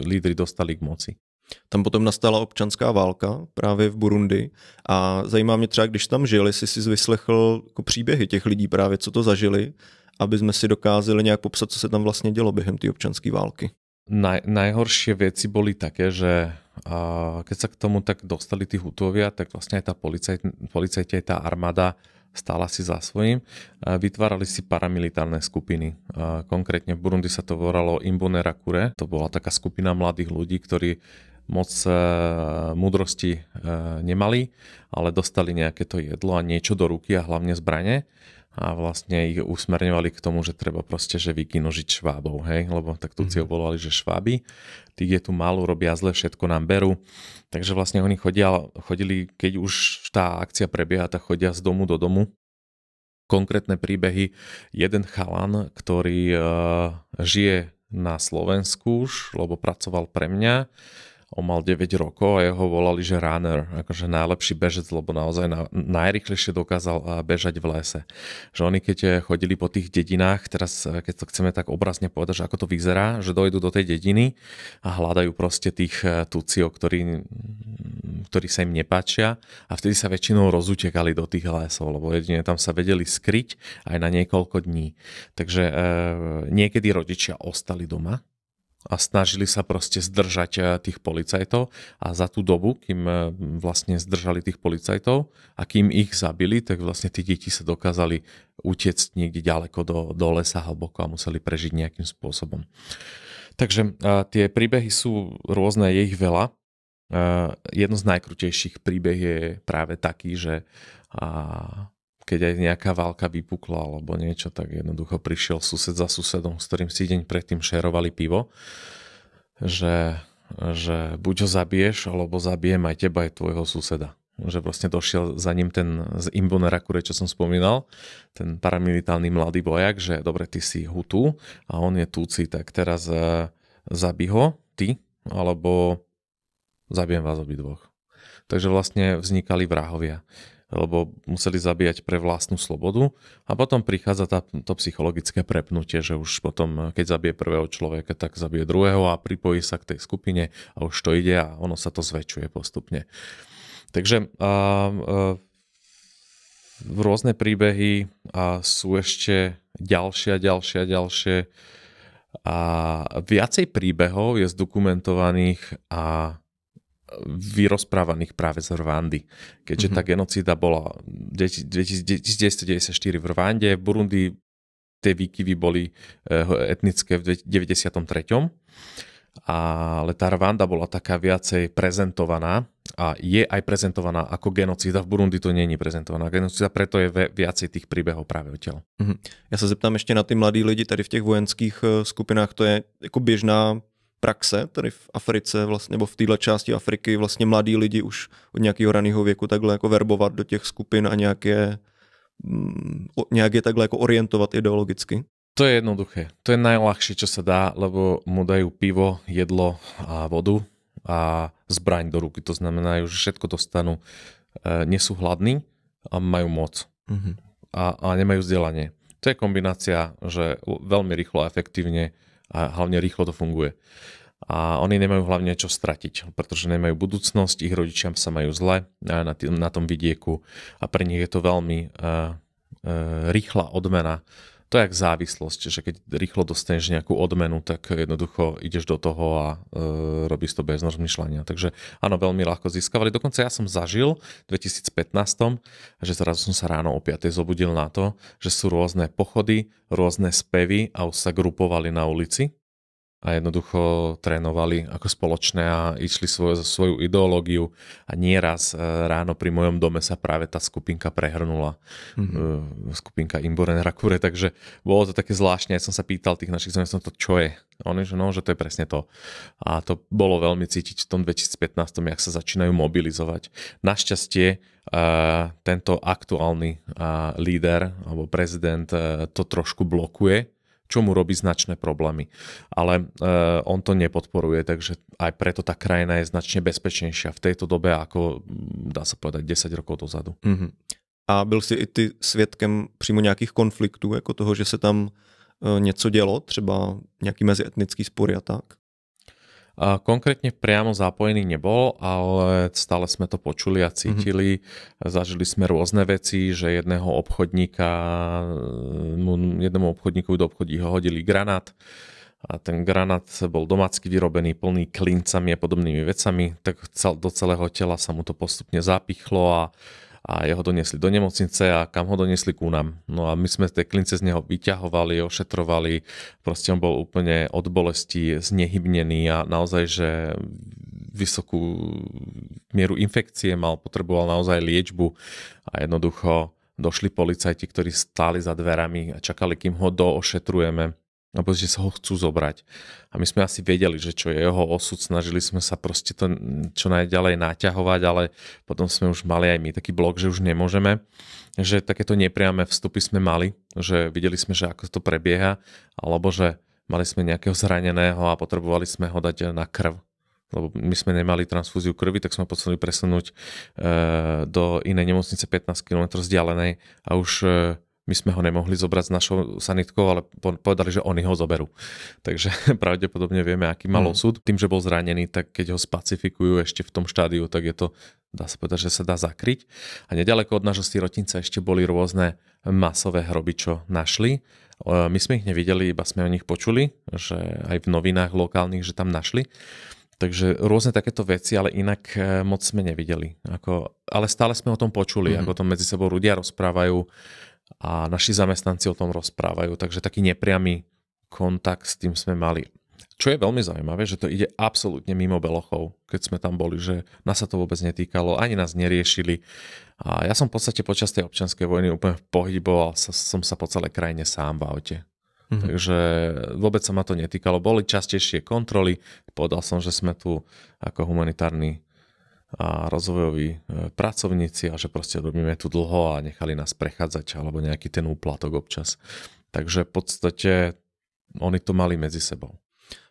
lídri dostali k moci. Tam potom nastala občanská válka právě v Burundi a zajímá mě třeba, když tam žil, jestli jsi vyslechl jako příběhy těch lidí právě, co to zažili, aby jsme si dokázali nějak popsat, co se tam vlastně dělo během té občanské války. Najhoršie veci boli také, že keď sa k tomu tak dostali tí Hutovia, tak vlastne aj tá policajti, aj tá armáda stála si za svojím. Vytvárali si paramilitárne skupiny. Konkrétne v Burundi sa to volalo Imbonerakure. To bola taká skupina mladých ľudí, ktorí moc múdrosti nemali, ale dostali nejaké to jedlo a niečo do ruky a hlavne zbrane. A vlastne ich usmerňovali k tomu, že treba proste, že vykinožiť Švábov, hej, lebo tak Tuci volali, že Šváby, tých je tu málo, robia zle, všetko nám berú. Takže vlastne oni chodili, keď už tá akcia prebieha, tak chodia z domu do domu. Konkrétne príbehy, jeden chalan, ktorý žije na Slovensku už, lebo pracoval pre mňa, on mal 9 rokov a jeho volali, že runner, akože najlepší bežec, lebo naozaj najrýchlejšie dokázal bežať v lese. Že oni keď chodili po tých dedinách, teraz keď to chceme tak obrazne povedať, že ako to vyzerá, že dojdú do tej dediny a hľadajú proste tých Tuciov, ktorí sa im nepáčia a vtedy sa väčšinou rozutekali do tých lesov, lebo jedine tam sa vedeli skryť aj na niekoľko dní. Takže niekedy rodičia ostali doma a snažili sa proste zdržať tých policajtov a za tú dobu, kým vlastne zdržali tých policajtov a kým ich zabili, tak vlastne tí deti sa dokázali utiecť niekde ďaleko do lesa hlboko a museli prežiť nejakým spôsobom. Takže tie príbehy sú rôzne, je ich veľa. Jedno z najkrutejších príbeh je práve taký, že keď aj nejaká válka vypukla alebo niečo, tak jednoducho prišiel sused za susedom, s ktorým si deň predtým šerovali pivo, že buď ho zabiješ, alebo zabijem aj teba, aj tvojho suseda. Že vlastne došiel za ním ten z Imbonerakure, čo som spomínal, ten paramilitárny mladý vojak, že dobre, ty si Hutu a on je Tutsi, tak teraz zabij ho, ty, alebo zabijem vás obidvoch. Takže vlastne vznikali vrahovia, lebo museli zabíjať pre vlastnú slobodu a potom prichádza to psychologické prepnutie, že už potom, keď zabije prvého človeka, tak zabije druhého a pripojí sa k tej skupine a už to ide a ono sa to zväčšuje postupne. Takže rôzne príbehy sú ešte ďalšie a viacej príbehov je zdokumentovaných a vyrozprávaných práve z Rwandy. Keďže tá genocída bola 1994 v Rwande, v Burundi tie výkyvy boli etnické v 93. Ale tá Rwanda bola taká viacej prezentovaná a je aj prezentovaná ako genocída. V Burundi to nie je prezentovaná genocída, preto je viacej tých príbehov práve odtiaľ. Já se zeptám ještě na ty mladý lidi tady v těch vojenských skupinách, to je jako běžná praxe tady v Africe vlastně, nebo v této části Afriky vlastně mladí lidi už od nějakého raného věku takhle jako verbovat do těch skupin a nějak je takhle jako orientovat ideologicky? To je jednoduché. To je najľahšie, čo sa dá, lebo mu dajú pivo, jedlo a vodu a zbraň do ruky. To znamená, že všetko dostanú, nie sú hladní a majú moc. A nemajú vzdelanie. To je kombinácia, že veľmi rýchlo a efektívne a hlavne rýchlo to funguje. A oni nemajú hlavne čo stratiť, pretože nemajú budúcnosť, ich rodičia sa majú zle na tom vidieku a pre nich je to veľmi rýchla odmena. To je jak závislosť, že keď rýchlo dostaneš nejakú odmenu, tak jednoducho ideš do toho a robíš to bez rozmýšľania. Takže áno, veľmi ľahko získavali. Dokonca ja som zažil v 2015, že zrazu som sa ráno o 5 zobudil na to, že sú rôzne pochody, rôzne spevy a už sa grupovali na ulici a jednoducho trénovali ako spoločné a išli svoju ideológiu a nieraz ráno pri mojom dome sa práve tá skupinka prehrnula. Skupinka Imboren Rakure, takže bolo to také zvláštne. Ja som sa pýtal tých našich zamestnancov, čo je. Oni, že no, že to je presne to. A to bolo veľmi cítiť v tom 2015, jak sa začínajú mobilizovať. Našťastie tento aktuálny líder alebo prezident to trošku blokuje, čo mu robí značné problémy. Ale on to nepodporuje, takže aj preto tá krajina je značne bezpečnejšia v tejto dobe ako, dá sa povedať, 10 rokov dozadu. A byl jsi i ty svědkem přímo nějakých konfliktů, jako toho, že se tam něco dělo, třeba nějaký mezietnický spory a tak? Konkrétne priamo zapojený nebol, ale stále sme to počuli a cítili. Zažili sme rôzne veci, že jednému obchodníkovi do obchodí ho hodili granát a ten granát bol domácky vyrobený, plný klincami a podobnými vecami, tak do celého tela sa mu to postupne zapichlo a jeho doniesli do nemocnice a kam ho doniesli ku nám. No a my sme tie klince z neho vyťahovali, ošetrovali, proste on bol úplne od bolesti znehybnený a naozaj, že vysokú mieru infekcie mal, potreboval naozaj liečbu a jednoducho došli policajti, ktorí stáli za dverami a čakali, kým ho doošetrujeme, alebo že sa ho chcú zobrať. A my sme asi vedeli, že čo je jeho osud, snažili sme sa proste to čo najďalej naťahovať, ale potom sme už mali aj my taký blok, že už nemôžeme. Že takéto nepriame vstupy sme mali, že videli sme, že ako to prebieha, alebo že mali sme nejakého zraneného a potrebovali sme ho dať na krv. Lebo my sme nemali transfúziu krvi, tak sme potrebovali presunúť do inej nemocnice 15 km vzdialenej a už my sme ho nemohli zobrať s našou sanitkou, ale povedali, že oni ho zoberú. Takže pravdepodobne vieme, aký mal osud. Tým, že bol zranený, tak keď ho spacifikujú ešte v tom štádiu, tak je to, dá sa povedať, že sa dá zakryť. A nedaleko od nášho sirotinca ešte boli rôzne masové hroby, čo našli. My sme ich nevideli, iba sme o nich počuli, že aj v novinách lokálnych, že tam našli. Takže rôzne takéto veci, ale inak moc sme nevideli. Ale stále sme o tom počuli, ako o tom medzi sebou ľudia rozprávajú a naši zamestnanci o tom rozprávajú, takže taký nepriamy kontakt s tým sme mali. Čo je veľmi zaujímavé, že to ide absolútne mimo Belochov, keď sme tam boli, že nás sa to vôbec netýkalo, ani nás neriešili. A ja som v podstate počas tej občianskej vojny úplne pohyboval som sa po celej krajine sám v aute. Takže vôbec sa ma to netýkalo. Boli častejšie kontroly, povedal som, že sme tu ako humanitárni a rozvojoví pracovníci a že proste robíme tu dlho a nechali nás prechádzať alebo nejaký ten úplatok občas. Takže v podstate oni to mali medzi sebou.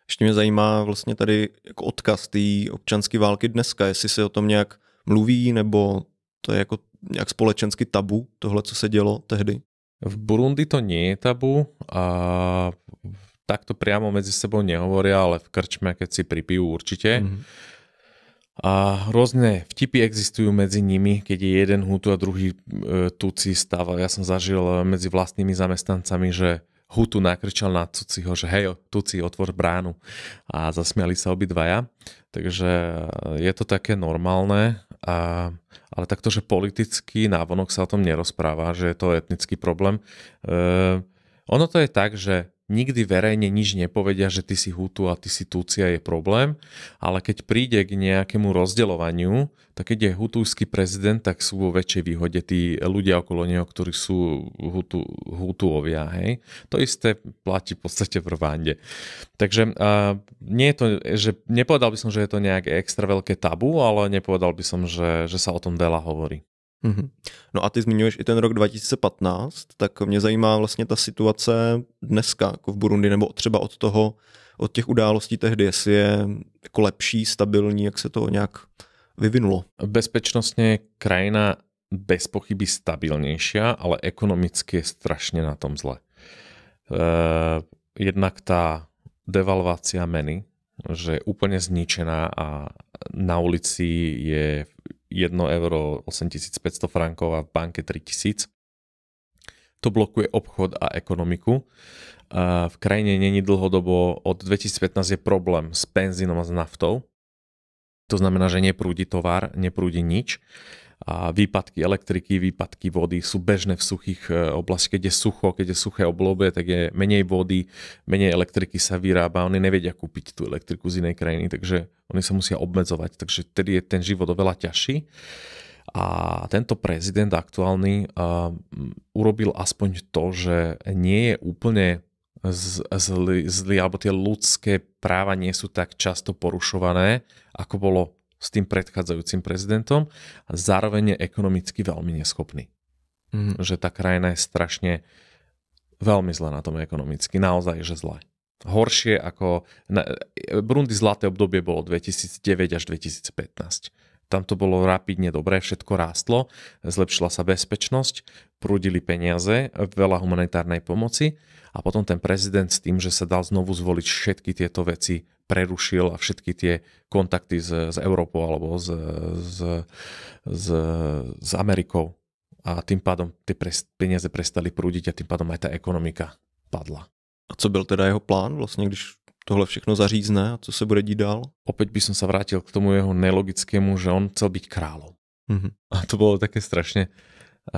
Ještě mě zajímá vlastně tady jako odkaz té občanské války dneska, jestli se o tom nějak mluví, nebo to je jako nějak společensky tabu, tohle, co se dělo tehdy? V Burundi to nie je tabu a takto priamo medzi sebou nehovoria, ale v krčme, keď si pripijú určite. A rôzne vtipy existujú medzi nimi, keď je jeden Hutu a druhý Tutsi stáva. Ja som zažil medzi vlastnými zamestnancami, že Hutu nakričal na Tutsiho, že hej, Tutsi, otvor bránu. A zasmiali sa obidvaja. Takže je to také normálne. Ale takto, že politicky návonok sa o tom nerozpráva, že je to etnický problém. Ono to je tak, že nikdy verejne nič nepovedia, že ty si Hutu a ty si Tutsi a je problém, ale keď príde k nejakému rozdeľovaniu, tak keď je hutujský prezident, tak sú vo väčšej výhode tí ľudia okolo neho, ktorí sú Hutuovia. Hej? To isté platí v podstate v Rwande. Takže nie je to, že nepovedal by som, že je to nejaké extra veľké tabu, ale nepovedal by som, že sa o tom veľa hovorí. No a ty zmiňuješ i ten rok 2015, tak mě zajímá vlastně ta situace dneska jako v Burundi, nebo třeba od těch událostí tehdy, jestli je jako lepší, stabilní, jak se to nějak vyvinulo. Bezpečnostne krajina bez pochyby stabilnejšia, ale ekonomicky je strašne na tom zle. Jednak tá devalvácia meny, že je úplne zničená a na ulici je 1 euro 8500 frankov a v banke 3000. To blokuje obchod a ekonomiku. V krajine není dlhodobo, od 2015 je problém s benzínom a s naftou. To znamená, že neprúdi tovar, neprúdi nič. A výpadky elektriky, výpadky vody sú bežné v suchých oblastiach. Keď je sucho, keď je suché obdobie, tak je menej vody, menej elektriky sa vyrába. Oni nevedia kúpiť tú elektriku z inej krajiny, takže oni sa musia obmedzovať. Takže vtedy je ten život oveľa ťažší. A tento prezident aktuálny urobil aspoň to, že nie je úplne zlý, alebo tie ľudské práva nie sú tak často porušované, ako bolo s tým predchádzajúcim prezidentom, a zároveň je ekonomicky veľmi neschopný. Že tá krajina je strašne veľmi zlá na tom ekonomicky, naozaj, že zlé. Horšie ako... Burundi zlaté obdobie bolo 2009 až 2015. Tam to bolo rapidne dobré, všetko rástlo, zlepšila sa bezpečnosť, prúdili peniaze, veľa humanitárnej pomoci a potom ten prezident s tým, že sa dal znovu zvoliť, všetky tieto veci prerušil a všetky tie kontakty s Európou alebo s Amerikou. A tým pádom tie peniaze prestali prúdiť a tým pádom aj tá ekonomika padla. A co byl teda jeho plán vlastně, když tohle všechno zařízne a co se bude dít dál? Opäť by som sa vrátil k tomu jeho nelogickému, že on chcel byť kráľom. A to bolo také strašne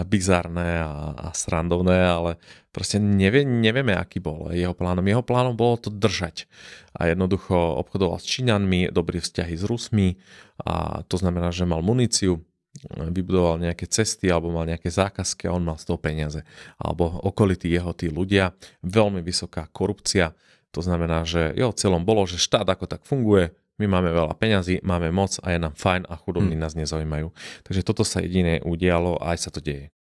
bizarné a srandovné, ale proste nevieme, aký bol jeho plánom. Jeho plánom bolo to držať. A jednoducho obchodoval s Číňanmi, dobré vzťahy s Rusmi, a to znamená, že mal muníciu, vybudoval nejaké cesty alebo mal nejaké zákazky a on mal z toho peniaze. Alebo okolití jeho tí ľudia, veľmi vysoká korupcia. To znamená, že jeho cieľom bolo, že štát ako tak funguje, my máme veľa peňazí, máme moc a je nám fajn a chudobní nás nezaujímajú. Takže toto sa jediné udialo a aj sa to deje.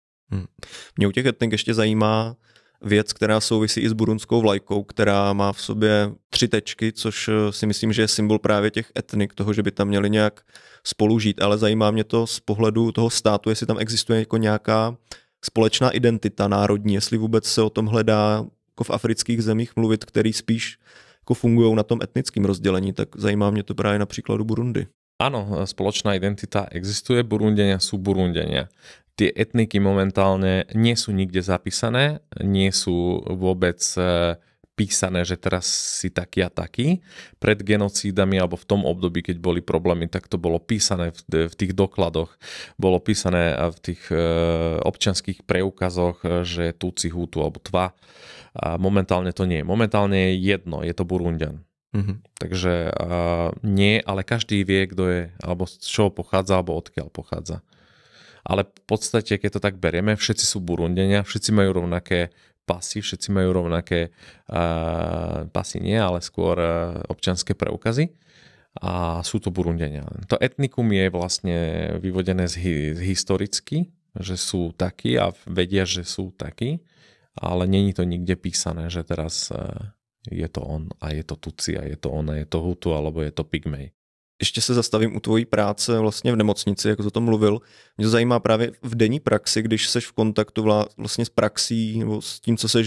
Mě u těch etnik ještě zajímá věc, která souvisí i s burundskou vlajkou, která má v sobě 3 tečky, což si myslím, že je symbol právě těch etnik, toho, že by tam měli nějak spolu žít, ale zajímá mě to z pohledu toho státu, jestli tam existuje jako nějaká společná identita národní, jestli vůbec se o tom hledá jako v afrických zemích mluvit, který spíš jako fungují na tom etnickém rozdělení, tak zajímá mě to právě na příkladu Burundi. Áno, spoločná identita existuje, Burundenia sú Burundenia. Tie etniky momentálne nie sú nikde zapísané, nie sú vôbec písané, že teraz si taký a taký. Pred genocídami alebo v tom období, keď boli problémy, tak to bolo písané v tých dokladoch, bolo písané v tých občianskych preukazoch, že Tutsi, Hutu alebo Tva. A momentálne to nie je. Momentálne je jedno, je to Burundian. Takže nie, ale každý vie, kto je, alebo z čoho pochádza, alebo odkiaľ pochádza. Ale v podstate, keď to tak berieme, všetci sú Burundenia, všetci majú rovnaké pasy, všetci majú rovnaké pasy nie, ale skôr občianske preukazy a sú to Burundenia. To etnikum je vlastne vyvodené historicky, že sú takí a vedia, že sú takí, ale není to nikde písané, že teraz je to on a je to Tutsi a je to on a je to Hutu alebo je to Pygmej. Ještě se zastavím u tvojí práce vlastně v nemocnici, jak jsi o tom mluvil. Mě to zajímá právě v denní praxi, když seš v kontaktu vlastně s praxí nebo s tím, co se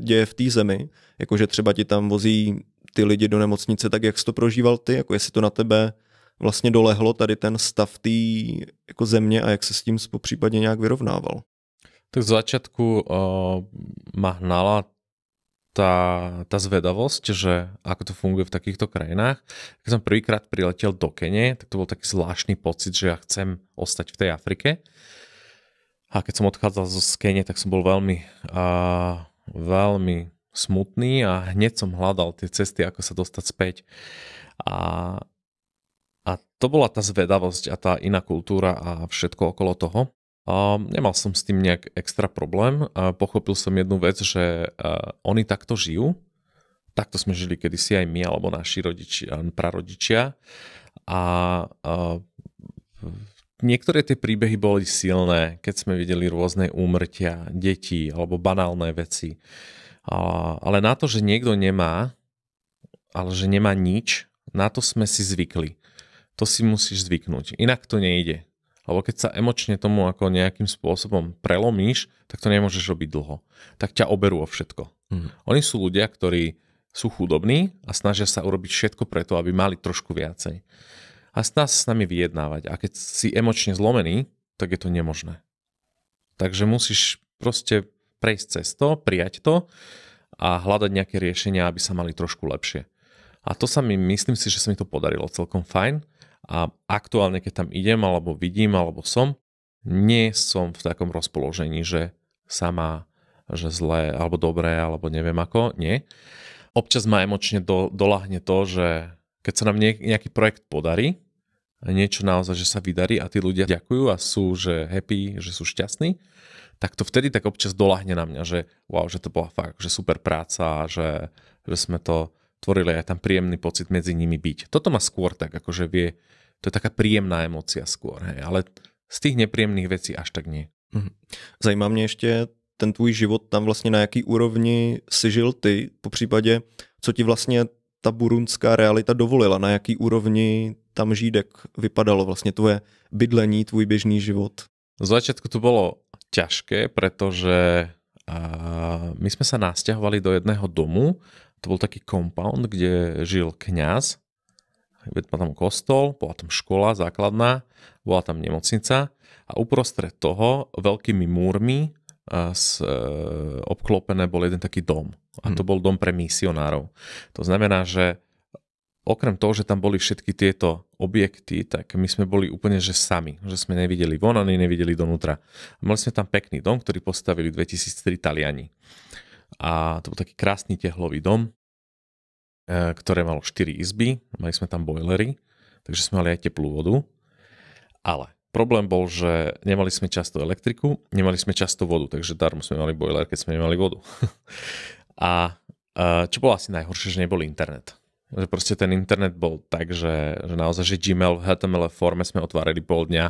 děje v té zemi, jakože třeba ti tam vozí ty lidi do nemocnice, tak jak jsi to prožíval ty, jako jestli to na tebe vlastně dolehlo tady ten stav té jako země a jak se s tím popřípadně nějak vyrovnával? Tak z začiatku ma hnala tá zvedavosť, že ako to funguje v takýchto krajinách. Keď som prvýkrát priletel do Kene, tak to bol taký zvláštny pocit, že ja chcem ostať v tej Afrike. A keď som odchádzal z Kene, tak som bol veľmi smutný a hneď som hľadal tie cesty, ako sa dostať späť. A to bola tá zvedavosť a tá iná kultúra a všetko okolo toho. Nemal som s tým nejak extra problém. Pochopil som jednu vec, že oni takto žijú. Takto sme žili kedysi aj my, alebo naši prarodičia. A niektoré tie príbehy boli silné, keď sme videli rôzne úmrtia detí alebo banálne veci. Ale na to, že niekto nemá, ale že nemá nič, na to sme si zvykli. To si musíš zvyknúť. Inak to nejde. Lebo keď sa emočne tomu ako nejakým spôsobom prelomíš, tak to nemôžeš robiť dlho. Tak ťa oberú o všetko. Oni sú ľudia, ktorí sú chudobní a snažia sa urobiť všetko preto, aby mali trošku viacej. A snažia sa s nami vyjednávať. A keď si emočne zlomený, tak je to nemožné. Takže musíš proste prejsť cez to, prijať to a hľadať nejaké riešenia, aby sa mali trošku lepšie. A to myslím si, že sa mi to podarilo celkom fajn. A aktuálne, keď tam idem, alebo vidím, alebo nie som v takom rozpoložení, že sa má, že zlé, alebo dobré, alebo neviem ako, nie. Občas ma emočne doľahne to, že keď sa nám nejaký projekt podarí, niečo naozaj, že sa vydarí a tí ľudia ďakujú a sú že happy, že sú šťastní, tak to vtedy tak občas doľahne na mňa, že wow, že to bola fakt, že super práca, že sme to tvorili, aj tam príjemný pocit medzi nimi byť. Toto ma skôr tak, akože vie, to je taká príjemná emócia skôr, hej, ale z tých nepříjemných věcí až tak nie. Zajímá mě ještě ten tvůj život tam vlastně na jaký úrovni si žil ty, po případě, co ti vlastně ta burundská realita dovolila, na jaký úrovni tam žít, jak vypadalo vlastně tvoje bydlení, tvůj běžný život? Z začiatku to bolo ťažké, pretože my sme sa nasťahovali do jedného domu, to bol taký compound, kde žil kňaz, bol tam kostol, bola tam škola základná, bola tam nemocnica a uprostred toho veľkými múrmi obklopené bol jeden taký dom. A to bol dom pre misionárov. To znamená, že okrem toho, že tam boli všetky tieto objekty, tak my sme boli úplne že sami, že sme nevideli von, ani nevideli donútra. Mali sme tam pekný dom, ktorý postavili 2003 Taliani. A to bol taký krásny tehlový dom, ktoré malo 4 izby, mali sme tam bojlery, takže sme mali aj teplú vodu. Ale problém bol, že nemali sme často elektriku, nemali sme často vodu, takže darmo sme mali bojler, keď sme nemali vodu. A čo bolo asi najhoršie, že nebol internet. Že proste ten internet bol tak, že naozaj, že Gmail v HTML forme sme otvárali pol dňa,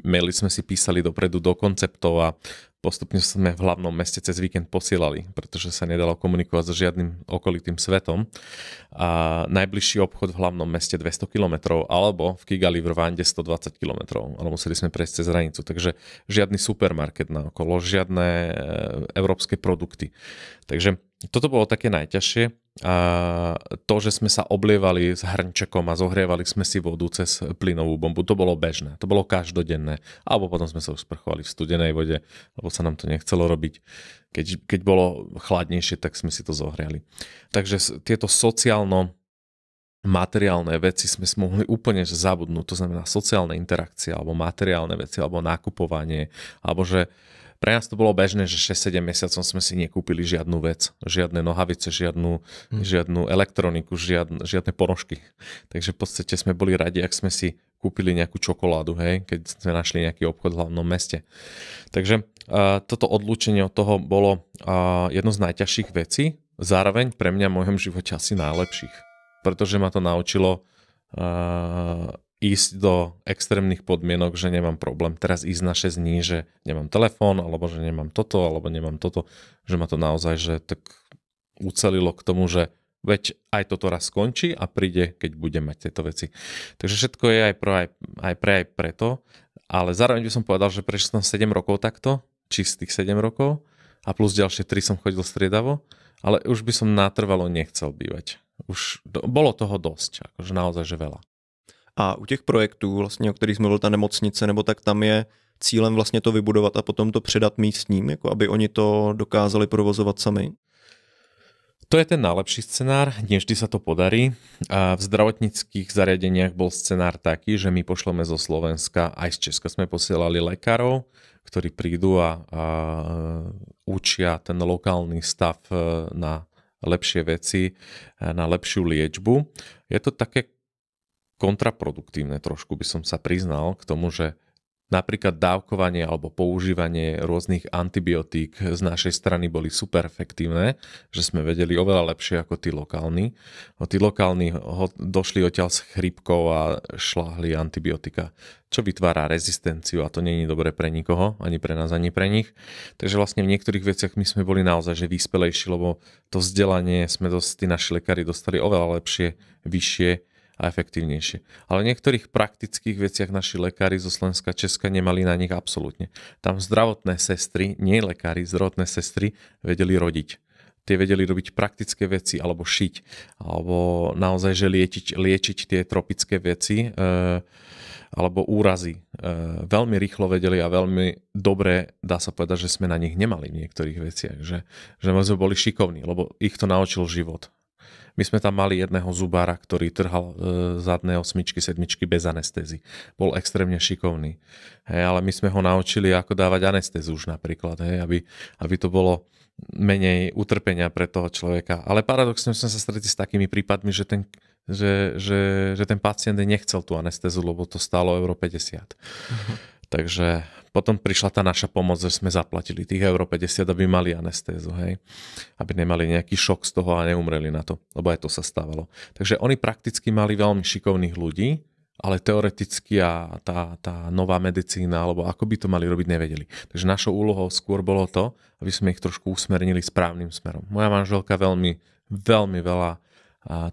maily sme si písali dopredu do konceptov a postupne sme v hlavnom meste cez víkend posielali, pretože sa nedalo komunikovať so žiadnym okolitým svetom. A najbližší obchod v hlavnom meste 200 km, alebo v Kigali v Rwande 120 km, ale museli sme prejsť cez hranicu. Takže žiadny supermarket naokolo, žiadne európske produkty. Takže toto bolo také najťažšie. A to, že sme sa oblievali s hrnčekom a zohrievali sme si vodu cez plynovú bombu, to bolo bežné, to bolo každodenné. Alebo potom sme sa usprchovali v studenej vode, lebo sa nám to nechcelo robiť. Keď bolo chladnejšie, tak sme si to zohriali. Takže tieto sociálno-materiálne veci sme si mohli úplne zabudnúť, to znamená sociálne interakcie, alebo materiálne veci, alebo nakupovanie, alebo že pre nás to bolo bežné, že 6-7 mesiacov sme si nekúpili žiadnu vec, žiadne nohavice, žiadnu elektroniku, žiadne ponožky. Takže v podstate sme boli radi, ak sme si kúpili nejakú čokoládu, hej, keď sme našli nejaký obchod v hlavnom meste. Takže toto odlúčenie od toho bolo jedno z najťažších vecí, zároveň pre mňa v mojom živote asi najlepších, pretože ma to naučilo ísť do extrémnych podmienok, že nemám problém teraz ísť na 6 dní, že nemám telefón, alebo že nemám toto, alebo nemám toto, že ma to naozaj že tak ucelilo k tomu, že veď aj toto raz skončí a príde, keď budem mať tieto veci. Takže všetko je aj preto, ale zároveň by som povedal, že prešiel som 7 rokov takto, čistých 7 rokov a plus ďalšie 3 som chodil striedavo, ale už by som natrvalo nechcel bývať. Už bolo toho dosť, akože naozaj, že veľa. A u těch projektů, vlastně, o kterých mluvil ta nemocnice, nebo tak tam je cílem vlastně to vybudovat a potom to předat místním, jako aby oni to dokázali provozovat sami? To je ten najlepší scenár, nevždy sa to podarí. A v zdravotníckých zariadeniach bol scenár taký, že my pošleme zo Slovenska, aj z Česka sme posielali lekárov, ktorí prídu a učia ten lokálny stav na lepšie veci, na lepšiu liečbu. Je to také kontraproduktívne trošku, by som sa priznal k tomu, že napríklad dávkovanie alebo používanie rôznych antibiotík z našej strany boli super efektívne, že sme vedeli oveľa lepšie ako tí lokálni. Tí lokálni došli odtiaľ s chrípkou a šláhli antibiotika, čo vytvára rezistenciu a to nie je dobré pre nikoho, ani pre nás, ani pre nich. Takže vlastne v niektorých veciach my sme boli naozaj že vyspelejší, lebo to vzdelanie sme tí naši lekári dostali oveľa lepšie, vyššie a efektívnejšie. Ale v niektorých praktických veciach naši lekári zo Slovenska, Česka nemali na nich absolútne. Tam zdravotné sestry, nie lekári, zdravotné sestry vedeli rodiť. Tie vedeli robiť praktické veci, alebo šiť, alebo naozaj, že liečiť tie tropické veci, alebo úrazy. Veľmi rýchlo vedeli a veľmi dobre, dá sa povedať, že sme na nich nemali v niektorých veciach. Že sme boli šikovní, lebo ich to naučil život. My sme tam mali jedného zubára, ktorý trhal zadné 8, 7 bez anestézy. Bol extrémne šikovný. Hej, ale my sme ho naučili, ako dávať anestézu už napríklad, hej, aby to bolo menej utrpenia pre toho človeka. Ale paradoxne sme sa stretli s takými prípadmi, že ten pacient nechcel tú anestézu, lebo to stálo euro 50. Takže potom prišla tá naša pomoc, že sme zaplatili tých euro 50, aby mali anestézu, hej. Aby nemali nejaký šok z toho a neumreli na to, lebo aj to sa stávalo. Takže oni prakticky mali veľmi šikovných ľudí, ale teoreticky a tá nová medicína, alebo ako by to mali robiť, nevedeli. Takže našou úlohou skôr bolo to, aby sme ich trošku usmernili správnym smerom. Moja manželka veľmi, veľmi veľa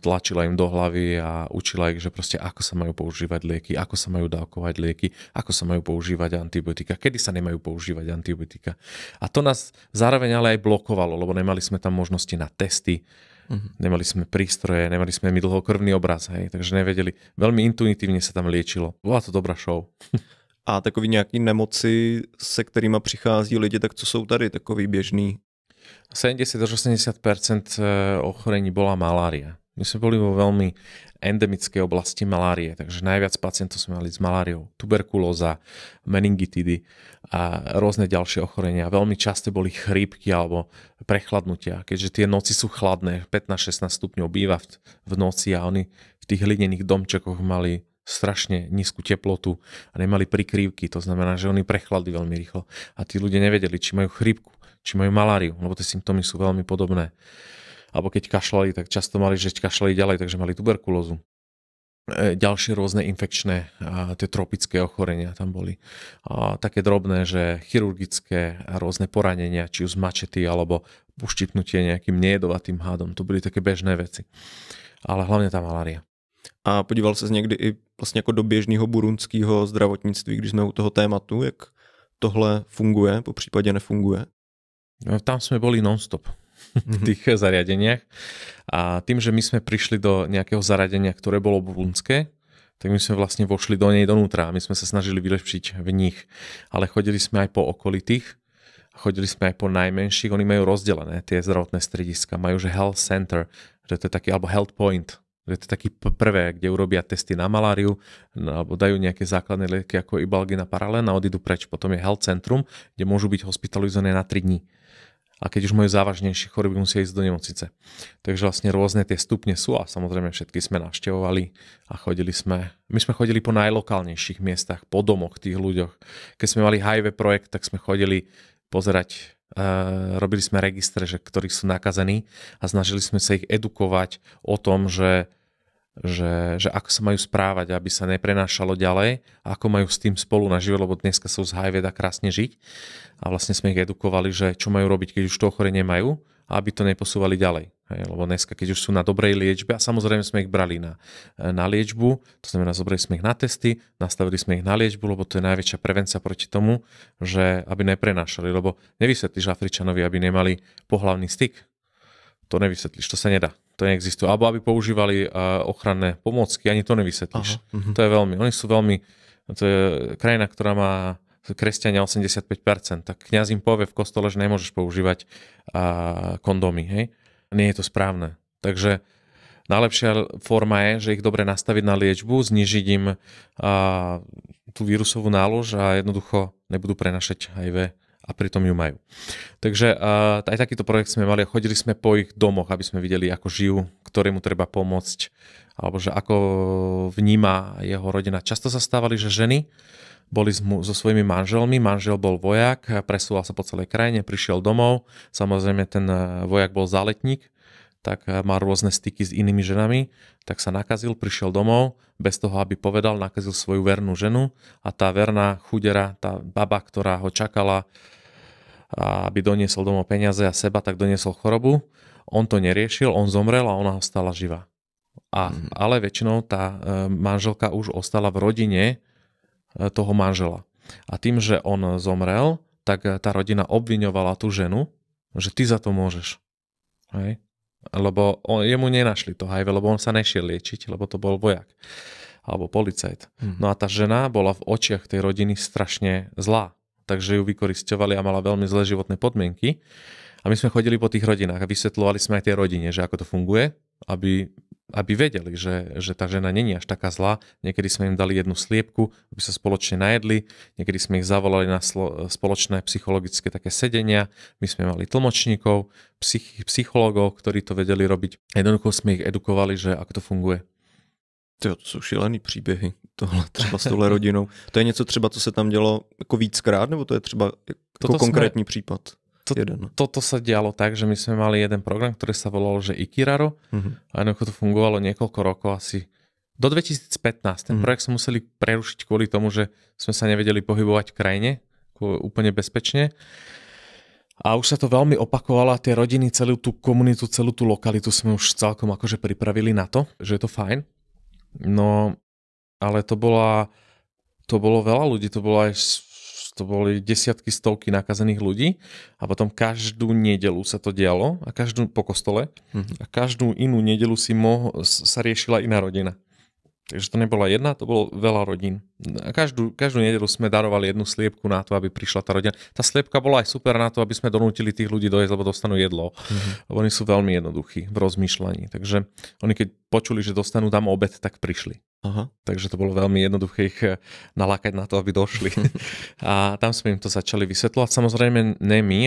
tlačila im do hlavy a učila ich, že proste ako sa majú používať lieky, ako sa majú dávkovať lieky, ako sa majú používať antibiotika, kedy sa nemajú používať antibiotika. A to nás zároveň ale aj blokovalo, lebo nemali sme tam možnosti na testy, nemali sme prístroje, nemali sme dlhokrvný obraz, hej, takže nevedeli. Veľmi intuitívne sa tam liečilo. Bola to dobrá show. A takový nějaký nemoci, se kterýma přichází lidi, tak co jsou tady takový běžný? 70-80% ochorení bola malária. My sme boli vo veľmi endemickej oblasti malárie, takže najviac pacientov sme mali s maláriou, tuberkulóza, meningitidy a rôzne ďalšie ochorenia. Veľmi často boli chrípky alebo prechladnutia, keďže tie noci sú chladné, 15-16 stupňov býva v noci a oni v tých hlinených domčekoch mali strašne nízku teplotu a nemali prikrývky, to znamená, že oni prechladli veľmi rýchlo a tí ľudia nevedeli, či majú chrípku, či majú maláriu, lebo tie symptómy sú veľmi podobné. Alebo keď kašľali, tak často mali, že kašľali ďalej, takže mali tuberkulózu. Ďalšie rôzne infekčné, tie tropické ochorenia tam boli. Také drobné, že chirurgické a rôzne poranenia, či už z mačety, alebo uštipnutie nejakým nejedovatým hádom. To byly také bežné veci. Ale hlavne tá malária. A podíval ses někdy i vlastně jako do běžného burundského zdravotnictví, když jsme u toho tématu, jak tohle funguje, po případě nefunguje? Tam sme boli non-stop v tých zariadeniach a tým, že my sme prišli do nejakého zariadenia, ktoré bolo burundské, tak my sme vlastne vošli do nej donútra a my sme sa snažili vylepšiť v nich. Ale chodili sme aj po okolitých, chodili sme aj po najmenších, oni majú rozdelené tie zdravotné strediska, majú že health center, že to je taký, alebo health point, že to je taký prvé, kde urobia testy na maláriu, alebo dajú nejaké základné lieky ako Ibalgin a Paralen a odídu preč. Potom je health centrum, kde môžu byť hospitalizované na 3 dní. A keď už majú závažnejšie choroby, musia ísť do nemocnice. Takže vlastne rôzne tie stupne sú a samozrejme všetky sme navštevovali a chodili sme. My sme chodili po najlokálnejších miestach, po domoch tých ľuďoch. Keď sme mali HIV projekt, tak sme chodili pozerať, robili sme registre, že ktorí sú nakazení a snažili sme sa ich edukovať o tom, že ako sa majú správať, aby sa neprenášalo ďalej, ako majú s tým spolu nažívať, lebo dneska sa z HIV dá krásne žiť. A vlastne sme ich edukovali, že čo majú robiť, keď už to ochorenie majú, a aby to neposúvali ďalej. Hej, lebo dneska, keď už sú na dobrej liečbe, a samozrejme sme ich brali na liečbu, to znamená, zobrali sme ich na testy, nastavili sme ich na liečbu, lebo to je najväčšia prevencia proti tomu, že aby neprenášali, lebo nevysvetlíš Afričanovi, aby nemali pohlavný styk. To nevysvetlíš, to sa nedá. To neexistuje. Alebo aby používali ochranné pomôcky, ani to nevysvetlíš. To je veľmi, oni sú veľmi, to je krajina, ktorá má kresťania 85%, tak kňaz im povie v kostole, že nemôžeš používať kondómy, hej? Nie je to správne. Takže najlepšia forma je, že ich dobre nastaviť na liečbu, znižiť im tú vírusovú nálož a jednoducho nebudú prenašať HIV a pritom ju majú. Takže aj takýto projekt sme mali a chodili sme po ich domoch, aby sme videli, ako žijú, ktorému treba pomôcť, alebo že ako vníma jeho rodina. Často sa stávali, že ženy boli so svojimi manželmi, manžel bol vojak, presúval sa po celej krajine, prišiel domov, samozrejme ten vojak bol záletník, tak mal rôzne styky s inými ženami, tak sa nakazil, prišiel domov, bez toho, aby povedal, nakazil svoju vernú ženu a tá verná chudera, tá baba, ktorá ho čakala, aby doniesol domov peniaze a seba, tak doniesol chorobu. On to neriešil, on zomrel a ona ostala živá. Ale väčšinou tá manželka už ostala v rodine toho manžela. A tým, že on zomrel, tak tá rodina obviňovala tú ženu, že ty za to môžeš. Hej? Lebo jemu nenašli to HIV, lebo on sa nešiel liečiť, lebo to bol vojak alebo policajt. No a tá žena bola v očiach tej rodiny strašne zlá, takže ju vykorisťovali a mala veľmi zlé životné podmienky. A my sme chodili po tých rodinách a vysvetľovali sme aj tej rodine, že ako to funguje, aby vedeli, že tá žena není až taká zlá. Niekedy sme im dali jednu sliepku, aby sa spoločne najedli, niekedy sme ich zavolali na spoločné psychologické také sedenia, my sme mali tlmočníkov, psychológov, ktorí to vedeli robiť. Jednoducho sme ich edukovali, že ako to funguje. To jsou šílený příběhy, tohle třeba s touhle rodinou. To je něco třeba, co se tam dělo jako víckrát, nebo to je třeba jako konkrétní případ? Toto sa dialo tak, že my sme mali jeden program, ktorý sa volal, že Ikiraro a jednoducho to fungovalo niekoľko rokov, asi do 2015. Ten projekt sme museli prerušiť kvôli tomu, že sme sa nevedeli pohybovať v krajine úplne bezpečne. A už sa to veľmi opakovalo a tie rodiny, celú tú komunitu, celú tú lokalitu sme už celkom akože pripravili na to, že je to fajn. No, ale to bolo veľa ľudí, to boli desiatky, stovky nakazených ľudí a potom každú nedeľu sa to dialo a každú po kostole a každú inú nedeľu sa riešila iná rodina. Takže to nebola jedna, to bolo veľa rodín. A každú nedeľu sme darovali jednu sliepku na to, aby prišla tá rodina. Tá sliepka bola aj super na to, aby sme donútili tých ľudí dojesť, lebo dostanú jedlo. Lebo oni sú veľmi jednoduchí v rozmýšľaní. Takže oni keď počuli, že dostanú tam obed, tak prišli. Aha. Takže to bolo veľmi jednoduché ich nalákať na to, aby došli. A tam sme im to začali vysvetľovať. Samozrejme nie my,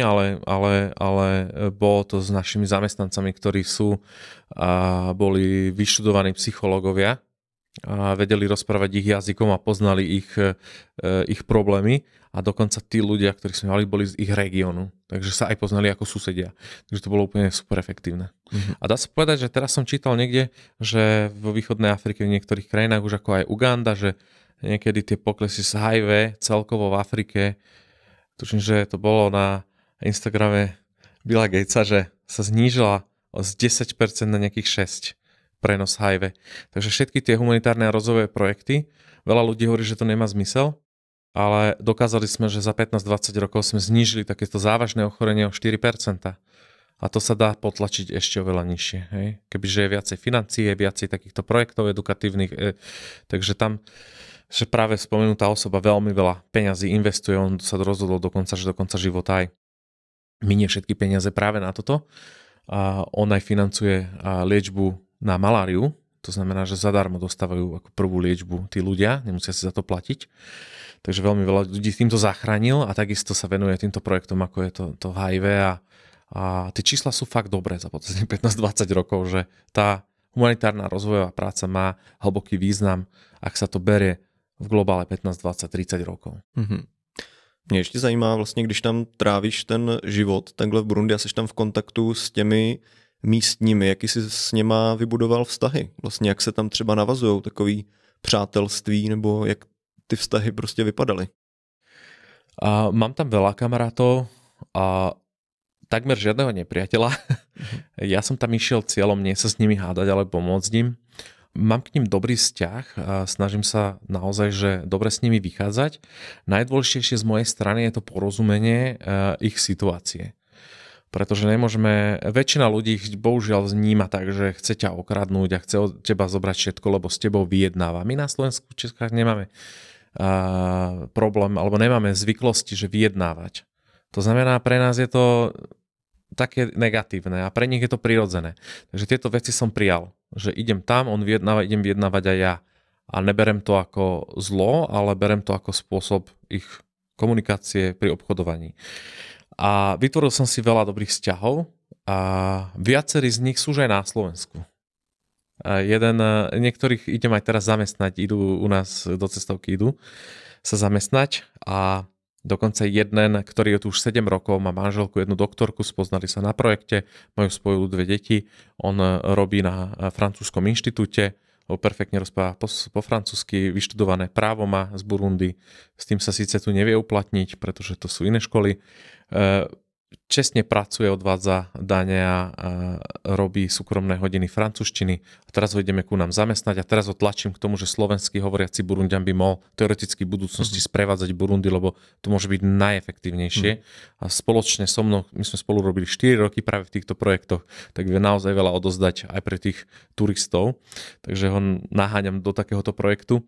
ale bolo to s našimi zamestnancami, ktorí boli vyštudovaní psychológovia a vedeli rozprávať ich jazykom a poznali ich problémy a dokonca tí ľudia, ktorí sme mali, boli z ich regiónu. Takže sa aj poznali ako susedia. Takže to bolo úplne super efektívne. A dá sa povedať, že teraz som čítal niekde, že vo východnej Afrike v niektorých krajinách už ako aj Uganda, že niekedy tie poklesy z HIV celkovo v Afrike, tuším, že to bolo na Instagrame Billa Gatesa, že sa znížila z 10% na nejakých 6% prenos HIV. Takže všetky tie humanitárne a rozvojové projekty, veľa ľudí hovorí, že to nemá zmysel, ale dokázali sme, že za 15-20 rokov sme znížili takéto závažné ochorenie o 4%. A to sa dá potlačiť ešte oveľa nižšie. Hej? Kebyže je viacej financií, je viacej takýchto projektov edukatívnych, takže tam, že práve spomenutá osoba veľmi veľa peňazí investuje, on sa rozhodol do konca života aj minie všetky peniaze práve na toto. A on aj financuje liečbu na maláriu, to znamená, že zadarmo dostávajú ako prvú liečbu tí ľudia, nemusia si za to platiť. Takže veľmi veľa ľudí týmto zachránil a takisto sa venuje týmto projektom, ako je to HIV a tie čísla sú fakt dobré za posledných 15-20 rokov, že tá humanitárna rozvojová práca má hlboký význam, ak sa to berie v globále 15, 20, 30 rokov. Mě ještě zajímá vlastně, když tam trávíš ten život takhle v Burundi a jsi tam v kontaktu s těmi místními, jaký jsi s něma vybudoval vztahy? Vlastně jak se tam třeba navazujou takový přátelství, nebo jak ty vztahy prostě vypadaly? Mám tam veľa kamarátov a takmer žiadneho nepriateľa. Ja som tam išiel cieľom nie sa s nimi hádať, ale pomôcť im. Mám k ním dobrý vzťah a snažím sa naozaj, že dobre s nimi vychádzať. Najdôležitejšie z mojej strany je to porozumenie ich situácie. Pretože nemôžeme, väčšina ľudí bohužiaľ vníma tak, že chce ťa okradnúť a chce od teba zobrať všetko, lebo s tebou vyjednáva. My na Slovensku, v Čechách nemáme problém, alebo nemáme zvyklosti, že vyjednávať. To znamená, pre nás je to také negatívne a pre nich je to prirodzené. Takže tieto veci som prijal, že idem tam, on vyjednáva, idem vyjednávať aj ja. A neberem to ako zlo, ale berem to ako spôsob ich komunikácie pri obchodovaní. A vytvoril som si veľa dobrých vzťahov a viacerí z nich sú už aj na Slovensku. Niektorých idem aj teraz zamestnať, idú u nás do cestovky, idú sa zamestnať a dokonca jeden, ktorý je tu už 7 rokov, má manželku, jednu doktorku, spoznali sa na projekte, majú spolu 2 deti, on robí na francúzskom inštitúte, perfektne rozpráva po francúzsky, vyštudované právo má z Burundi, s tým sa síce tu nevie uplatniť, pretože to sú iné školy. Čestne pracuje, odvádza dane a robí súkromné hodiny francúzštiny. A teraz ho ideme ku nám zamestnať a teraz ho tlačím k tomu, že slovenský hovoriaci Burundian by mohol teoreticky v budúcnosti sprevádzať Burundi, lebo to môže byť najefektívnejšie. A spoločne so mnou, my sme spolu robili 4 roky práve v týchto projektoch, tak vie naozaj veľa odozdať aj pre tých turistov. Takže ho naháňam do takéhoto projektu.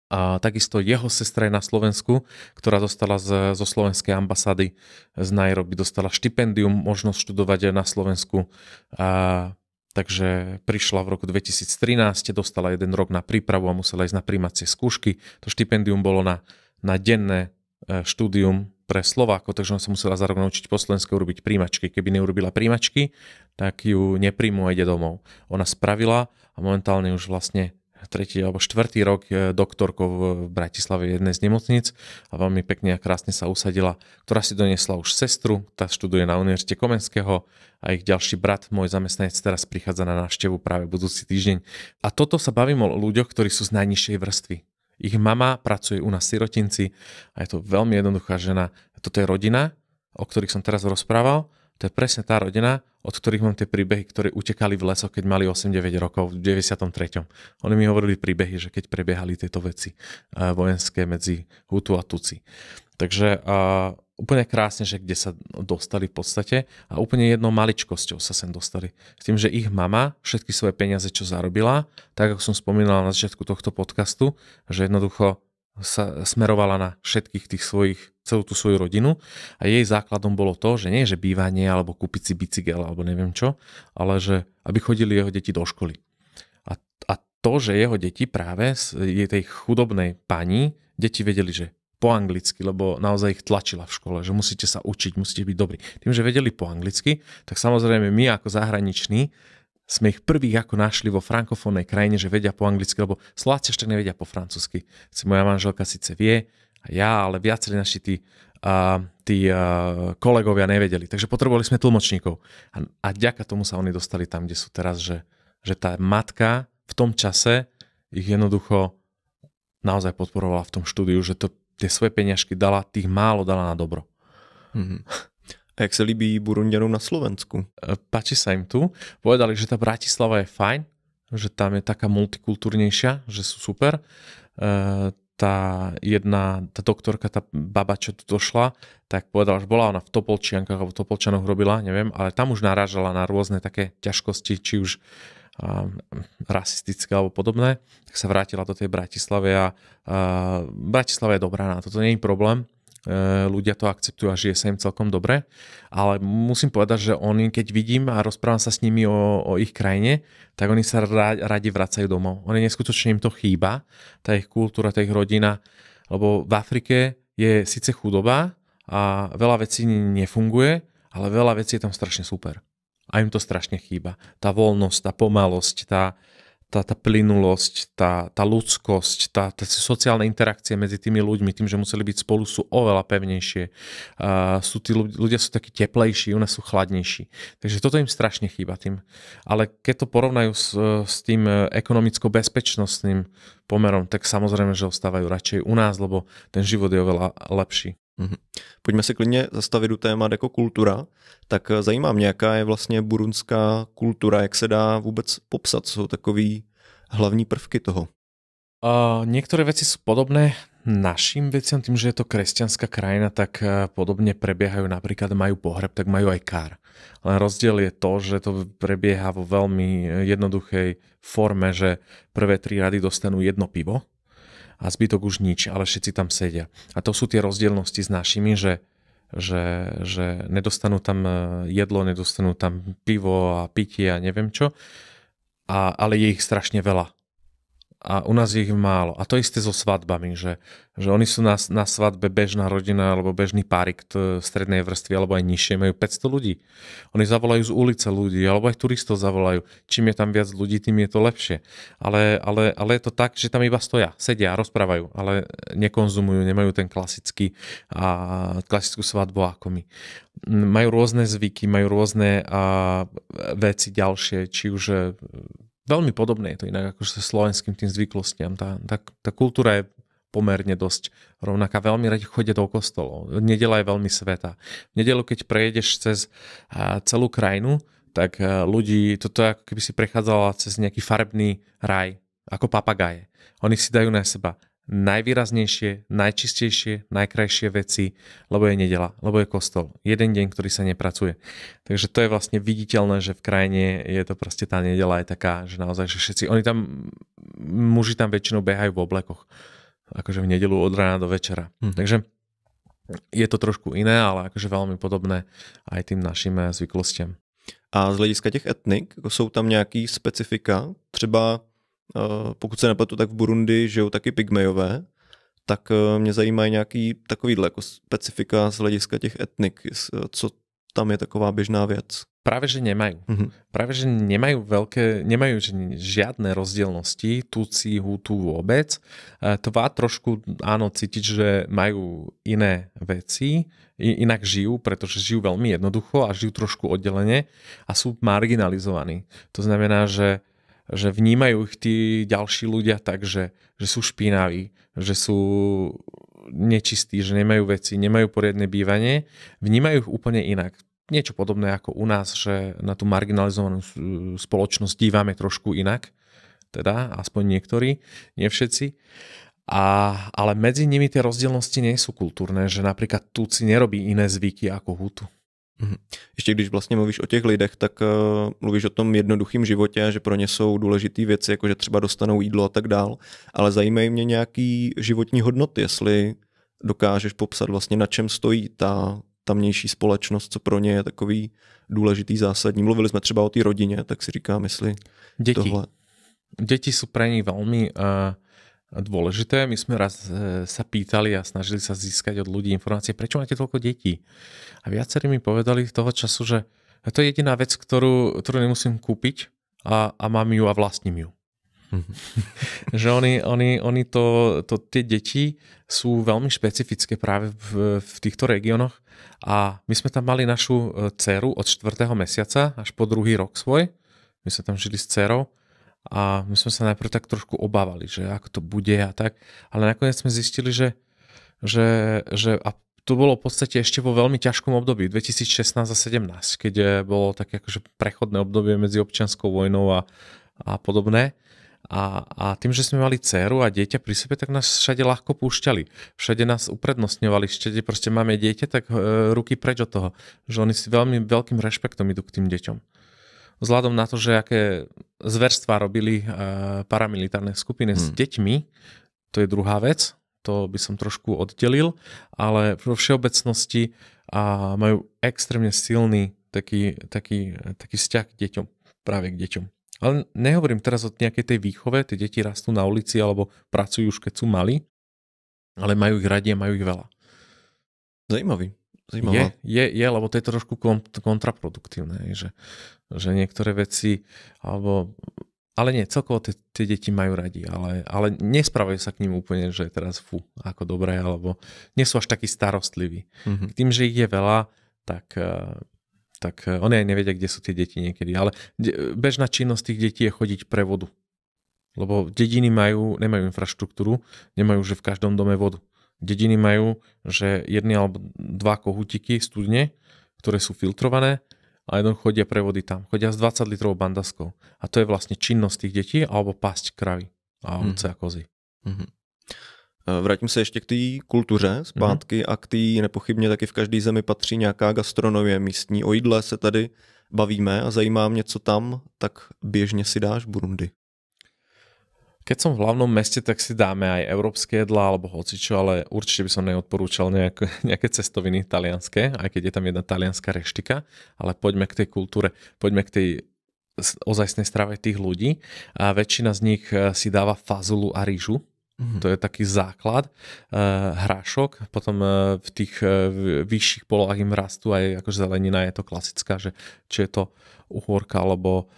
A takisto jeho sestra je na Slovensku, ktorá dostala zo slovenskej ambasády z Nairobi, dostala štipendium, možnosť študovať na Slovensku. A Takže prišla v roku 2013, dostala 1 rok na prípravu a musela ísť na prijímacie skúšky. To štipendium bolo na denné štúdium pre Slovákov, takže ona sa musela za rok naučiť po slovensky urobiť príjmačky. Keby neurobila príjmačky, tak ju nepríjmu a ide domov. Ona spravila a momentálne už vlastne 3. alebo 4. rok doktorkou v Bratislave jednej z nemocníc a veľmi pekne a krásne sa usadila, ktorá si doniesla už sestru, tá študuje na Univerzite Komenského a ich ďalší brat, môj zamestnanec, teraz prichádza na návštevu práve budúci týždeň. A toto sa bavím o ľuďoch, ktorí sú z najnižšej vrstvy. Ich mama pracuje u nás v sirotinci a je to veľmi jednoduchá žena. Toto je rodina, o ktorých som teraz rozprával. To je presne tá rodina, od ktorých mám tie príbehy, ktoré utekali v lesoch, keď mali 8-9 rokov v 93. Oni mi hovorili príbehy, že keď prebiehali tieto veci vojenské medzi Hutu a Tutsi. Takže úplne krásne, že kde sa dostali v podstate a úplne jednou maličkosťou sa sem dostali. S tým, že ich mama všetky svoje peniaze, čo zarobila, tak ako som spomínal na začiatku tohto podcastu, že jednoducho sa smerovala na všetkých tých celú tú svoju rodinu a jej základom bolo to, že nie že bývanie alebo kúpiť si bicykel alebo neviem čo, ale že aby chodili jeho deti do školy. A to, že jeho deti práve z tej chudobnej pani, deti vedeli, že po anglicky, lebo naozaj ich tlačila v škole, že musíte sa učiť, musíte byť dobrí. Tým, že vedeli po anglicky, tak samozrejme my ako zahraniční sme ich prvých ako našli vo frankofónnej krajine, že vedia po anglicky, lebo Slováci ešte nevedia po francúzsky. Moja manželka síce vie, a ja, ale viacerí naši tí kolegovia nevedeli. Takže potrebovali sme tlmočníkov. A vďaka tomu sa oni dostali tam, kde sú teraz, že tá matka v tom čase ich jednoducho naozaj podporovala v tom štúdiu, že tie svoje peniažky tých málo dala na dobro. Mm-hmm. A jak sa líbí Burundianom na Slovensku? Páči sa im tu. Povedali, že tá Bratislava je fajn, že tam je taká multikultúrnejšia, že sú super. Tá doktorka, tá baba, čo tu došla, tak povedala, že bola ona v Topolčiankach alebo v Topolčanoch robila, neviem, ale tam už narážala na rôzne také ťažkosti, či už rasistické alebo podobné. Tak sa vrátila do tej Bratislavy a Bratislava je dobrá na to nie je problém. Ľudia to akceptujú a žije sa im celkom dobre, ale musím povedať, že oni, keď vidím a rozprávam sa s nimi o ich krajine, tak oni sa radi vracajú domov. Oni neskutočne im to chýba, tá ich kultúra, tá ich rodina, lebo v Afrike je síce chudoba a veľa vecí nefunguje, ale veľa vecí je tam strašne super. A im to strašne chýba. Tá voľnosť, tá pomalosť, tá plynulosť, tá ľudskosť, tá sociálna interakcia medzi tými ľuďmi, tým, že museli byť spolu, sú oveľa pevnejšie. Tí ľudia sú takí teplejší, u nás sú chladnejší. Takže toto im strašne chýba tým. Ale keď to porovnajú s tým ekonomicko-bezpečnostným pomerom, tak samozrejme, že ostávajú radšej u nás, lebo ten život je oveľa lepší. Pojďme se klidně zastavit u témat jako kultura. Tak zajímá mě, jaká je vlastně burundská kultura, jak se dá vůbec popsat, co jsou takový hlavní prvky toho? Niektoré veci sú podobné našim veciam, tým, že je to kresťanská krajina, tak podobne prebiehajú, napríklad majú pohreb, tak majú aj kár. Len rozdiel je to, že to prebieha vo veľmi jednoduchej forme, že prvé 3 rady dostanú 1 pivo, a zbytok už nič, ale všetci tam sedia. A to sú tie rozdielnosti s našimi, že nedostanú tam jedlo, nedostanú tam pivo a pitie a neviem čo, ale je ich strašne veľa. A u nás je ich málo. A to isté so svadbami, že oni sú na svadbe bežná rodina alebo bežný párik strednej vrstvy alebo aj nižšie, majú 500 ľudí. Oni zavolajú z ulice ľudí alebo aj turistov zavolajú. Čím je tam viac ľudí, tým je to lepšie. Ale je to tak, že tam iba stoja, sedia a rozprávajú, ale nekonzumujú, nemajú ten klasickú svadbu ako my. Majú rôzne zvyky, majú rôzne veci ďalšie, či už veľmi podobné je to inak ako sa slovenským tým zvyklostiam. Tá kultúra je pomerne dosť rovnaká. Veľmi radi chodia do kostolov. Nedeľa je veľmi svätá. V nedeľu, keď prejdeš cez celú krajinu, tak ľudí, toto je ako keby si prechádzala cez nejaký farebný raj, ako papagáje. Oni si dajú na seba najvýraznejšie, najčistejšie, najkrajšie veci, lebo je nedeľa, lebo je kostol. Jeden deň, ktorý sa nepracuje. Takže to je vlastne viditeľné, že v krajine je to proste tá nedeľa je taká, že naozaj, že všetci, muži tam väčšinou behajú v oblekoch. Akože v nedeľu od rána do večera. Takže je to trošku iné, ale akože veľmi podobné aj tým našim zvyklostiam. A z hlediska těch etnik, jako jsou tam nějaký specifika, třeba pokud se nepletu, tak v Burundi žijou taky pygmejové, tak mě zajímají nějaký takovýhle jako specifika z hlediska těch etnik, co tam je taková běžná věc. Práve, že nemajú. Práve, že nemajú žiadne rozdielnosti, Tutsi, Hutu vôbec. Tvá trošku, áno, cítiť, že majú iné veci, inak žijú, pretože žijú veľmi jednoducho a žijú trošku oddelene a sú marginalizovaní. To znamená, že vnímajú ich tí ďalší ľudia tak, že sú špinaví, že sú nečistí, že nemajú veci, nemajú poriadne bývanie. Vnímajú ich úplne inak. Niečo podobné ako u nás, že na tú marginalizovanú spoločnosť dívame trošku inak, teda aspoň niektorí, nie všetci. Ale medzi nimi tie rozdielnosti nie sú kultúrne, že napríklad Tutsi nerobí iné zvyky ako Hutu. Ještě když vlastně mluvíš o těch lidech, tak mluvíš o tom jednoduchém životě, že pro ně jsou důležité věci, jako že třeba dostanou jídlo a tak dál, ale zajímají mě nějaký životní hodnoty, jestli dokážeš popsat vlastně, na čem stojí ta tamnější společnost, co pro ně je takový důležitý, zásadní. Mluvili jsme třeba o té rodině, tak si říkám, jestli tohle. Deti sú pre nich veľmi dôležité. My sme raz sa pýtali a snažili sa získať od ľudí informácie, prečo máte toľko detí. A viacerí mi povedali toho času, že to je jediná vec, ktorú nemusím kúpiť a mám ju a vlastním ju. Že oni tie deti sú veľmi špecifické práve v týchto regiónoch a my sme tam mali našu dceru od 4. mesiaca až po 2. rok svoj. My sme tam žili s dcerou a my sme sa najprv tak trošku obávali, že ako to bude a tak, ale nakoniec sme zistili, že a to bolo v podstate ešte vo veľmi ťažkom období 2016 a 2017, keď bolo také akože prechodné obdobie medzi občianskou vojnou a podobné. A tým, že sme mali dceru a dieťa pri sebe, tak nás všade ľahko púšťali. Všade nás uprednostňovali. Všade proste máme dieťa, tak ruky preč od toho. Že oni si veľmi veľkým rešpektom idú k tým deťom. Vzhľadom na to, že aké zverstvá robili paramilitárne skupiny s deťmi, to je druhá vec. To by som trošku oddelil. Ale vo všeobecnosti majú extrémne silný taký vzťah k deťom. Práve k deťom. Ale nehovorím teraz o nejakej tej výchove, tie deti rastú na ulici alebo pracujú už keď sú mali, ale majú ich radi a majú ich veľa. Zajímavý. Je, lebo to je trošku kontraproduktívne, že niektoré veci, ale nie, celkovo tie deti majú radi, ale nesprávajú sa k ním úplne, že teraz ako dobré, alebo nie sú až takí starostliví. K tým, že ich je veľa, tak oni aj nevedia, kde sú tie deti niekedy. Ale bežná činnosť tých detí je chodiť pre vodu. Lebo dediny nemajú infraštruktúru, nemajú, že v každom dome vodu. Dediny majú, že 1 alebo 2 kohútiky studne, ktoré sú filtrované a chodia pre vody tam. Chodia s 20 litrov bandaskou. A to je vlastne činnosť tých detí alebo pásť kravy a ovce a kozy. Vrátím se ještě k té kultuře zpátky a k té nepochybně taky v každé zemi patří nějaká gastronomie místní. O jídle se tady bavíme a zajímá mě, co tam tak běžně si dáš v Burundi. Keď som v hlavnom meste, tak si dáme aj európske jedlá alebo hocičo, ale určite by som neodporúčal nejaké cestoviny talianské, aj keď je tam jedna talianská reštika, ale poďme k tej kultúre, poďme k tej ozajstnej strave tých ľudí. A väčšina z nich si dáva fazulu a rýžu. To je taký základ, hrášok, potom v tých vyšších polohách im rastú aj akože zelenina, je to klasická, že či je to uhorka, alebo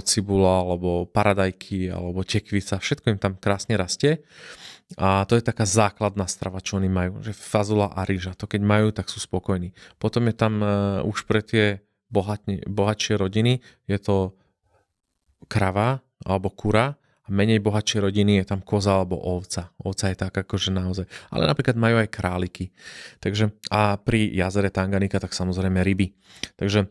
cibula, alebo paradajky, alebo tekvica, všetko im tam krásne rastie. A to je taká základná strava, čo oni majú, že fazula a rýža. To keď majú, tak sú spokojní. Potom je tam už pre tie bohatšie rodiny, je to krava alebo kura, a menej bohatšie rodiny je tam koza alebo ovca. Ovca je tak akože naozaj. Ale napríklad majú aj králiky. Takže, a pri jazere Tanganika tak samozrejme ryby. Takže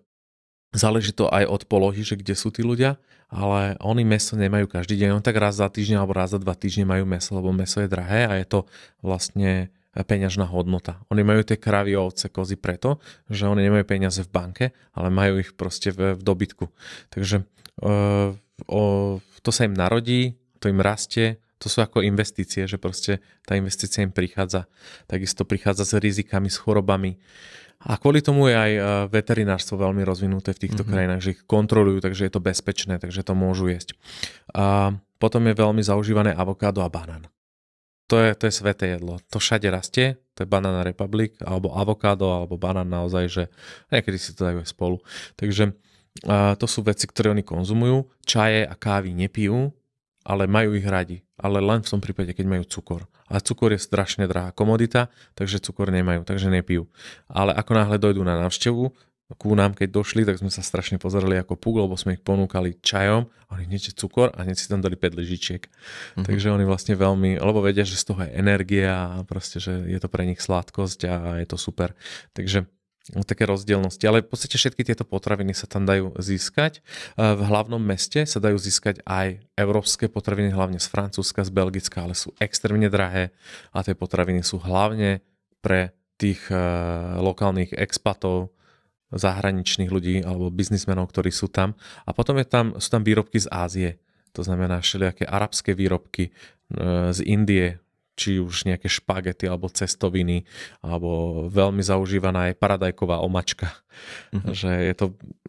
záleží to aj od polohy, že kde sú tí ľudia, ale oni mäso nemajú každý deň. On tak raz za týždeň alebo raz za 2 týždne majú mäso, lebo mäso je drahé a je to vlastne peňažná hodnota. Oni majú tie kravy, ovce, kozy preto, že oni nemajú peniaze v banke, ale majú ich proste v dobytku. Takže to sa im narodí, to im rastie, to sú ako investície, že proste tá investícia im prichádza. Takisto prichádza s rizikami, s chorobami A kvôli tomu je aj veterinárstvo veľmi rozvinuté v týchto krajinách, že ich kontrolujú, takže je to bezpečné, takže to môžu jesť. A potom je veľmi zaužívané avokádo a banán. To je sveté jedlo. To všade rastie, to je Banana Republic, alebo avokádo, alebo banán naozaj, že niekedy si to dajú aj spolu. Takže to sú veci, ktoré oni konzumujú. Čaje a kávy nepijú, ale majú ich radi. Ale len v tom prípade, keď majú cukor. A cukor je strašne drahá komodita, takže cukor nemajú, takže nepijú. Ale ako náhle dojdú na návštevu, ku nám keď došli, tak sme sa strašne pozerali ako púk, lebo sme ich ponúkali čajom, oni hneď cukor a hneď si tam dali 5 lyžičiek. Takže oni vlastne veľmi, lebo vedia, že z toho je energia a proste, že je to pre nich sladkosť a je to super. Takže také rozdielnosti, ale v podstate všetky tieto potraviny sa tam dajú získať. V hlavnom meste sa dajú získať aj európske potraviny, hlavne z Francúzska, z Belgicka, ale sú extrémne drahé a tie potraviny sú hlavne pre tých lokálnych expatov, zahraničných ľudí alebo biznismenov, ktorí sú tam. A potom sú tam výrobky z Ázie. To znamená všelijaké arabské výrobky z Indie, či už nejaké špagety alebo cestoviny, alebo veľmi zaužívaná je paradajková omačka. Že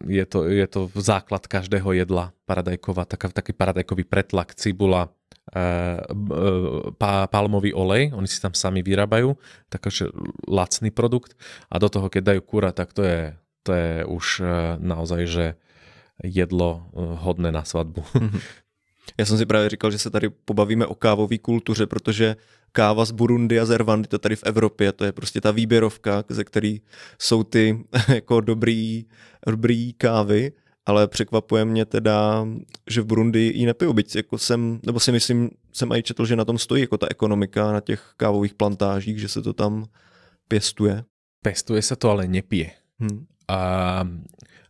je to základ každého jedla. Paradajková, taký paradajkový pretlak, cibula, palmový olej, oni si tam sami vyrábajú, takže lacný produkt a do toho, keď dajú kura, tak to je už naozaj, že jedlo hodné na svadbu. Já jsem si právě říkal, že se tady pobavíme o kávové kultuře, protože káva z Burundi a z Rwandy, to tady v Evropě, to je prostě ta výběrovka, ze který jsou ty jako dobrý kávy, ale překvapuje mě teda, že v Burundi ji nepiju, byť jako nebo si myslím, jsem aj četl, že na tom stojí jako ta ekonomika na těch kávových plantážích, že se to tam pěstuje. Pestuje sa to, ale nepije. A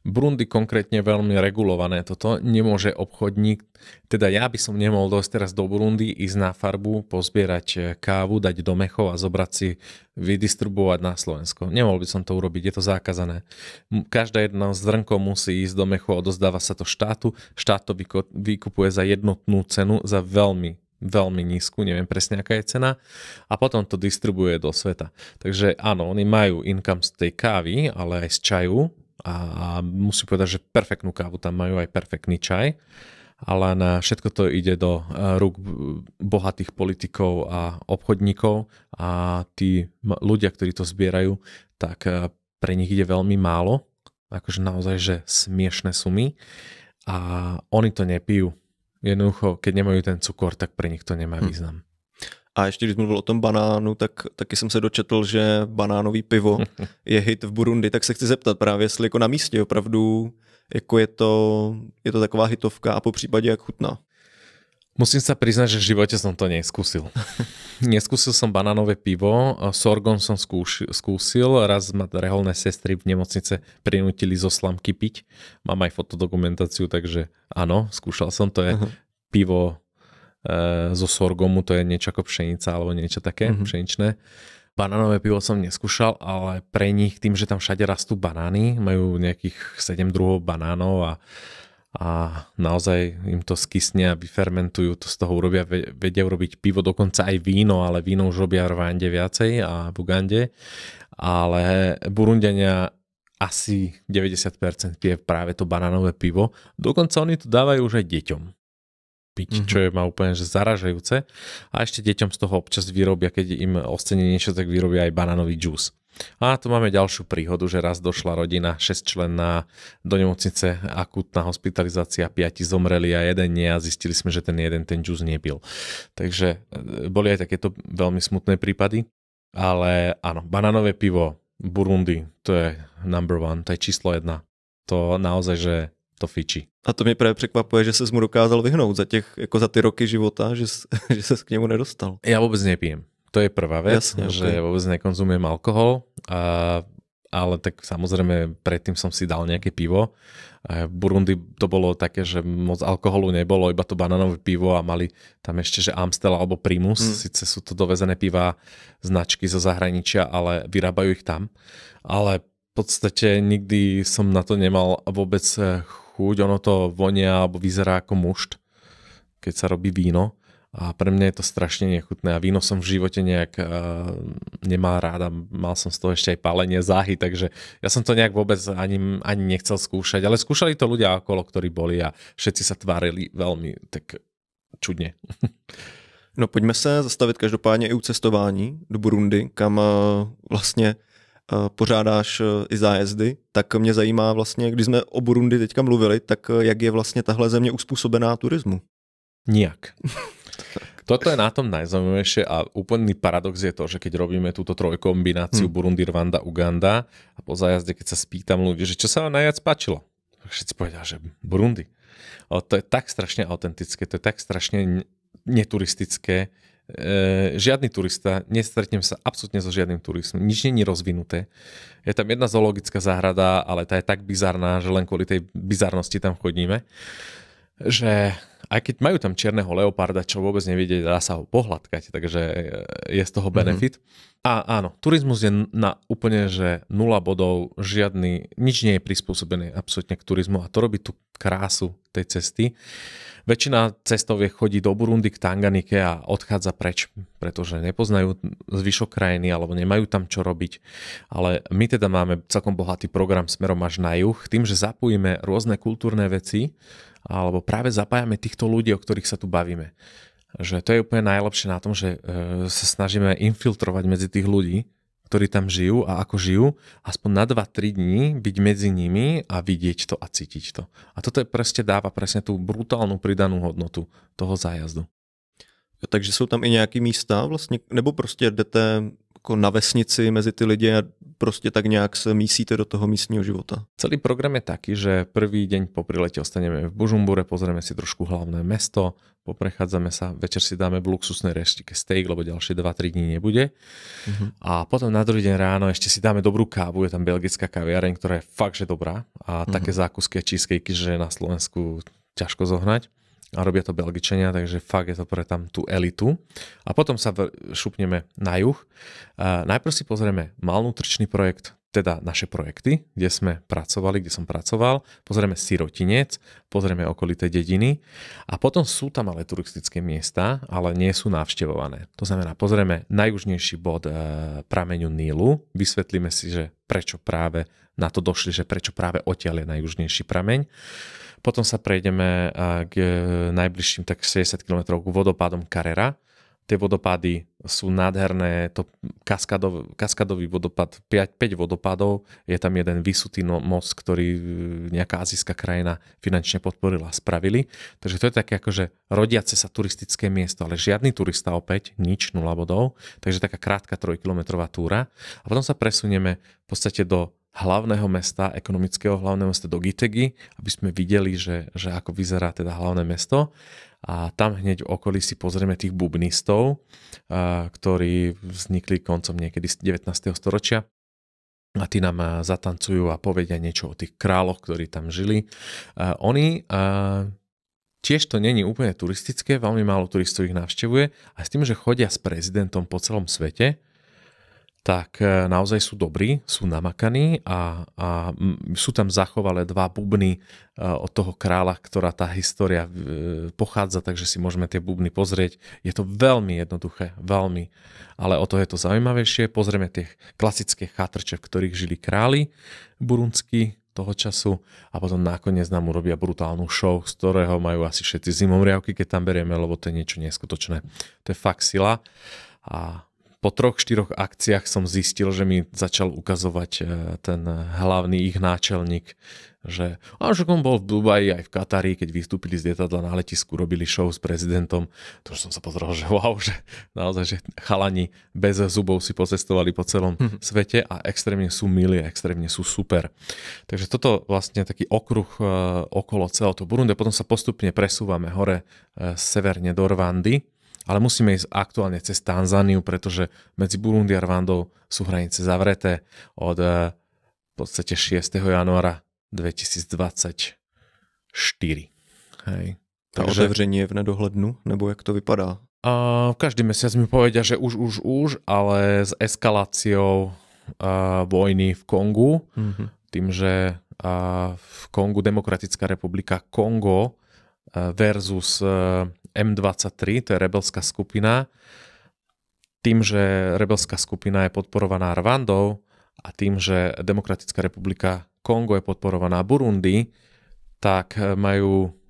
Burundi konkrétne veľmi regulované toto. Nemôže obchodník, teda ja by som nemohol dojsť teraz do Burundi, ísť na farbu, pozbierať kávu, dať do mechov a zobrať si, vydistribuovať na Slovensko. Nemohol by som to urobiť, je to zakázané. Každá jedna zrnko musí ísť do mechu, odozdáva sa to štátu, štát to vykupuje za jednotnú cenu, za veľmi nízku, neviem presne aká je cena a potom to distribuje do sveta. Takže áno, oni majú income z tej kávy, ale aj z čaju a musím povedať, že perfektnú kávu tam majú, aj perfektný čaj, ale na všetko to ide do rúk bohatých politikov a obchodníkov a tí ľudia, ktorí to zbierajú, tak pre nich ide veľmi málo, akože naozaj, že smiešné sumy a oni to nepijú. Jednoducho, keď nemajú ten cukor, tak pre nich to nemá význam. A ještě když mluvil o tom banánu, tak taky jsem se dočetl, že banánový pivo je hit v Burundi, tak se chci zeptat právě, jestli jako na místě opravdu jako je to taková hitovka a po případě jak chutná. Musím sa priznať, že v živote som to neskúsil. Neskúsil som banánové pivo, sorgon som skúsil, raz ma reholné sestry v nemocnice prinútili zo slamky piť. Mám aj fotodokumentáciu, takže áno, skúšal som, to je pivo zo sorgomu, to je niečo ako pšenica alebo niečo také pšeničné. Banánové pivo som neskúšal, ale pre nich tým, že tam všade rastú banány, majú nejakých 7 druhov banánov a naozaj im to skysne a vyfermentujú, to z toho vedia urobiť pivo, dokonca aj víno, ale víno už robia v Rwande viacej a v Ugande, ale Burundiania asi 90% pije práve to banánové pivo, dokonca oni to dávajú už aj deťom piť, čo je ma úplne že zaražajúce a ešte deťom z toho občas vyrobia, keď im ostane niečo, tak vyrobia aj banánový džús. A tu máme ďalšiu príhodu, že raz došla rodina 6-členná do nemocnice, akútna hospitalizácia, 5 zomreli a 1 nie a zistili sme, že ten džús nepil. Takže boli aj takéto veľmi smutné prípady, ale áno, banánové pivo Burundi, to je number one, to je číslo 1. To naozaj, že to fičí. A to mě právě překvapuje, že ses mu dokázal vyhnout za ty roky života, že ses k němu nedostal. Ja vôbec nepijem. To je prvá vec, jasne, že ja vôbec nekonzumujem alkohol, ale tak samozrejme predtým som si dal nejaké pivo. V Burundi to bolo také, že moc alkoholu nebolo, iba to banánové pivo a mali tam ešte, že Amstel alebo Primus, síce sú to dovezené piva značky zo zahraničia, ale vyrábajú ich tam. Ale v podstate nikdy som na to nemal vôbec chuť, ono to vonia alebo vyzerá ako mušt, keď sa robí víno. A pre mňa je to strašne nechutné a víno som v živote nejak nemal rád a mal som z toho ešte aj pálenie záhy, takže ja som to nejak vôbec ani nechcel skúšať, ale skúšali to ľudia okolo, ktorí boli a všetci sa tvárili veľmi tak čudne. No pojďme se zastavit každopádně i u cestování do Burundi, kam vlastně pořádáš i zájezdy, tak mě zajímá vlastně, když jsme o Burundi teďka mluvili, tak jak je vlastně tahle země uspůsobená turismu? Nijak. Toto je na tom najzaujímavejšie a úplný paradox je to, že keď robíme túto trojkombináciu Burundi, Rwanda, Uganda a po zájazde, keď sa spýtam ľudí, že čo sa vám najviac páčilo, všetci povedia, že Burundi. Ale to je tak strašne autentické, to je tak strašne neturistické. Žiadny turista, nestretnem sa absolútne so žiadnym turistom, nič nie je rozvinuté. Je tam jedna zoologická záhrada, ale tá je tak bizarná, že len kvôli tej bizarnosti tam chodíme. Že aj keď majú tam čierneho leoparda, čo vôbec nevidieť, dá sa ho pohľadkať, takže je z toho benefit. A áno, turizmus je na úplne, že 0 bodov, nič nie je prispôsobené absolútne k turizmu a to robí tú krásu tej cesty. Väčšina cestoviek chodí do Burundi k Tanganike a odchádza preč, pretože nepoznajú zvyšok krajiny alebo nemajú tam čo robiť. Ale my teda máme celkom bohatý program smerom až na juh, tým, že zapojíme rôzne kultúrne veci alebo práve zapájame týchto ľudí, o ktorých sa tu bavíme. Že to je úplne najlepšie na tom, že sa snažíme infiltrovať medzi tých ľudí, ktorí tam žijú a ako žijú, aspoň na 2-3 dní byť medzi nimi a vidieť to a cítiť to. A toto dáva presne tú brutálnu pridanú hodnotu toho zájazdu. Takže jsou tam i nějaký místa vlastně, nebo prostě jdete jako na vesnici mezi ty lidi a prostě tak nějak se mísíte do toho místního života? Celý program je taký, že prvý deň po prilete ostaneme v Bujumbure, pozrieme si trošku hlavné mesto, poprechádzame sa, večer si dáme v luxusnej reštike steak, lebo ďalšie 2-3 dní nebude. A potom na druhý deň ráno ešte si dáme dobrú kávu, je tam belgická kaviareň, ktorá je fakt, že dobrá. A také zákusky a cheesecakey, že na Slovensku ťažko zohnať. A robia to Belgičania, takže fakt je to pre tam tú elitu. A potom sa šupneme na juh. Najprv si pozrieme malnutričný projekt, teda naše projekty, kde sme pracovali, kde som pracoval. Pozrieme Sirotinec, pozrieme okolité dediny a potom sú tam ale turistické miesta, ale nie sú navštevované. To znamená, pozrieme najjužnejší bod prameňu Nílu, vysvetlíme si, že prečo práve na to došli, že prečo práve odtiaľ je najjužnejší prameň. Potom sa prejdeme k najbližším tak 60 km k vodopádom Karera. Tie vodopády sú nádherné, to kaskadový vodopád, 5 vodopádov, je tam jeden vysutý most, ktorý nejaká azijská krajina finančne podporila a spravili. Takže to je také akože rodiace sa turistické miesto, ale žiadny turista opäť, nič, 0 bodov, takže taká krátka 3-kilometrová túra. A potom sa presunieme v podstate do hlavného mesta, ekonomického hlavného mesta do Gitegi, aby sme videli, že ako vyzerá teda hlavné mesto. A tam hneď v okolí si pozrieme tých bubnistov, ktorí vznikli koncom niekedy z 19. storočia. A tí nám zatancujú a povedia niečo o tých kráľoch, ktorí tam žili. Oni tiež to není úplne turistické, veľmi málo turistov ich navštevuje a s tým, že chodia s prezidentom po celom svete, tak naozaj sú dobrí, sú namakaní a sú tam zachovalé 2 bubny od toho kráľa, ktorá tá história pochádza, takže si môžeme tie bubny pozrieť. Je to veľmi jednoduché, veľmi, ale o to je to zaujímavejšie. Pozrieme tie klasické chatrče, v ktorých žili králi burundskí toho času a potom nakoniec nám urobia brutálnu show, z ktorého majú asi všetci zimomriavky, keď tam berieme, lebo to je niečo neskutočné. To je fakt sila a po 3-4 akciách som zistil, že mi začal ukazovať ten hlavný ich náčelník, že on bol v Dubaji aj v Katari, keď vystúpili z lietadla na letisku, robili show s prezidentom. To som sa pozrel, že wow, že naozaj, že chalani bez zubov si pocestovali po celom svete a extrémne sú milí, extrémne sú super. Takže toto vlastne taký okruh okolo celého toho Burundi. Potom sa postupne presúvame hore severne do Rwandy. Ale musíme ísť aktuálne cez Tanzániu, pretože medzi Burundi a Rwandou sú hranice zavreté od v podstate 6. januára 2024. Hej. Takže otevření je v nedohlednu, nebo jak to vypadá? Každý mesiac mi povedia, že už, ale s eskaláciou vojny v Kongu, tým, že v Kongu Demokratická republika Kongo versus M23, to je rebelská skupina. Tým, že rebelská skupina je podporovaná Rwandou a tým, že Demokratická republika Kongo je podporovaná Burundi, tak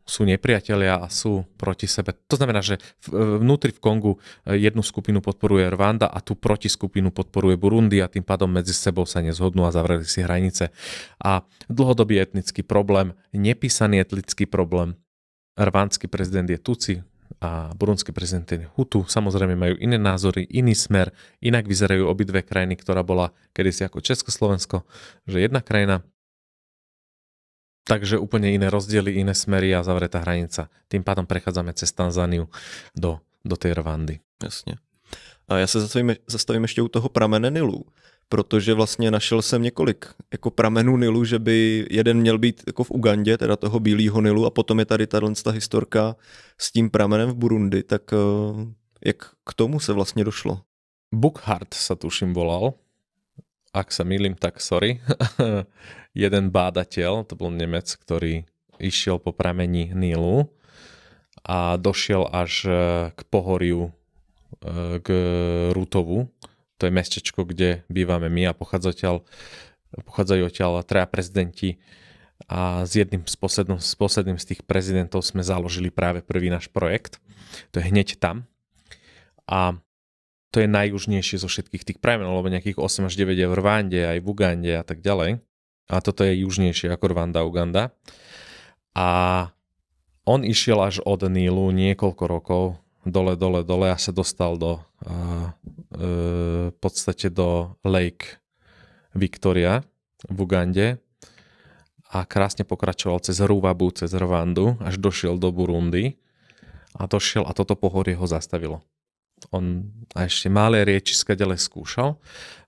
sú nepriatelia a sú proti sebe. To znamená, že vnútri v Kongu jednu skupinu podporuje Rwanda a tú protiskupinu podporuje Burundi a tým pádom medzi sebou sa nezhodnú a zavreli si hranice. A dlhodobý etnický problém, nepísaný etnický problém. Rwandský prezident je Tutsi a burundský prezident je Hutu. Samozrejme majú iné názory, iný smer, inak vyzerajú obidve krajiny, ktorá bola kedysi ako Československo, že jedna krajina. Takže úplne iné rozdiely, iné smery a zavretá hranica. Tým pádom prechádzame cez Tanzániu do tej Rwandy. Jasně. A já se zastavím ještě u toho pramene Nilu, protože vlastně našel jsem několik jako pramenů Nilu, že by jeden měl být jako v Ugandě, teda toho bílého Nilu, a potom je tady ta historka s tím pramenem v Burundi. Tak jak k tomu se vlastně došlo? Buchard sa tuším volal. Ak sa mýlim, tak sorry. Jeden bádateľ, to bol Nemec, ktorý išiel po pramení Nílu a došiel až k pohoriu, k Rutovu. To je mestečko, kde bývame my a pochádzajú odtiaľ traja prezidenti a s jedným z posledným z tých prezidentov sme založili práve prvý náš projekt. To je hneď tam. A to je najjužnejšie zo všetkých tých pramenov, lebo nejakých 8 až 9 je v Rwande, aj v Ugande a tak ďalej. A toto je južnejšie ako Rwanda, Uganda. A on išiel až od Nílu niekoľko rokov dole a sa dostal v podstate do Lake Victoria v Ugande a krásne pokračoval cez Ruwabu, cez Rwandu, až došiel do Burundi a toto pohorie ho zastavilo. On a ešte malé riečiska ďalej skúšal.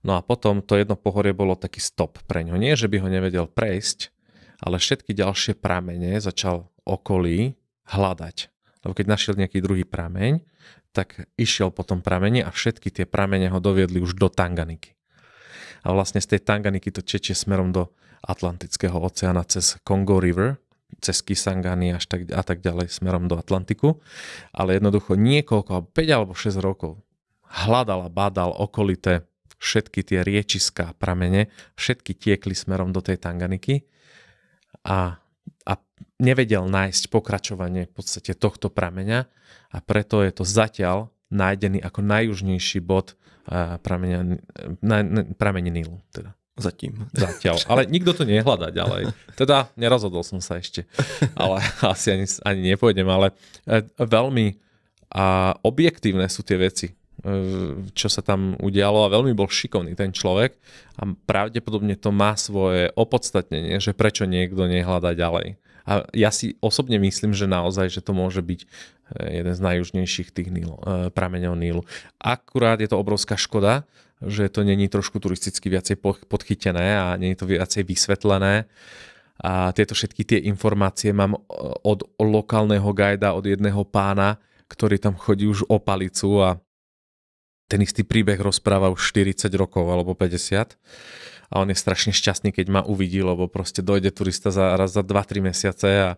No a potom to jedno pohorie bolo taký stop pre ňo. Nie, že by ho nevedel prejsť, ale všetky ďalšie pramene začal okolí hľadať. Lebo keď našiel nejaký druhý prameň, tak išiel po tom pramene a všetky tie pramene ho doviedli už do Tanganiky. A vlastne z tej Tanganiky to tečie smerom do Atlantického oceána cez Congo River, cez Kisangani a tak ďalej smerom do Atlantiku, ale jednoducho niekoľko, 5 alebo 6 rokov hľadal a bádal okolité všetky tie riečiská pramene, všetky tiekli smerom do tej Tanganiky a nevedel nájsť pokračovanie v podstate tohto prameňa a preto je to zatiaľ nájdený ako najjužnejší bod pramene Nílu. Teda. Zatiaľ. Ale nikto to nehľadá ďalej. Teda nerozhodol som sa ešte. Ale asi ani nepôjdem. Ale veľmi objektívne sú tie veci, čo sa tam udialo a veľmi bol šikovný ten človek a pravdepodobne to má svoje opodstatnenie, že prečo niekto nehľadá ďalej. A ja si osobne myslím, že naozaj, že to môže byť jeden z najjužnejších tých prameňov Nílu. Akurát je to obrovská škoda, že to není trošku turisticky viacej podchytené a nie je to viacej vysvetlené. A tieto všetky tie informácie mám od lokálneho gajda, od jedného pána, ktorý tam chodí už o palicu a ten istý príbeh rozpráva už 40 rokov alebo 50. A on je strašne šťastný, keď ma uvidí, lebo proste dojde turista raz za 2-3 mesiace a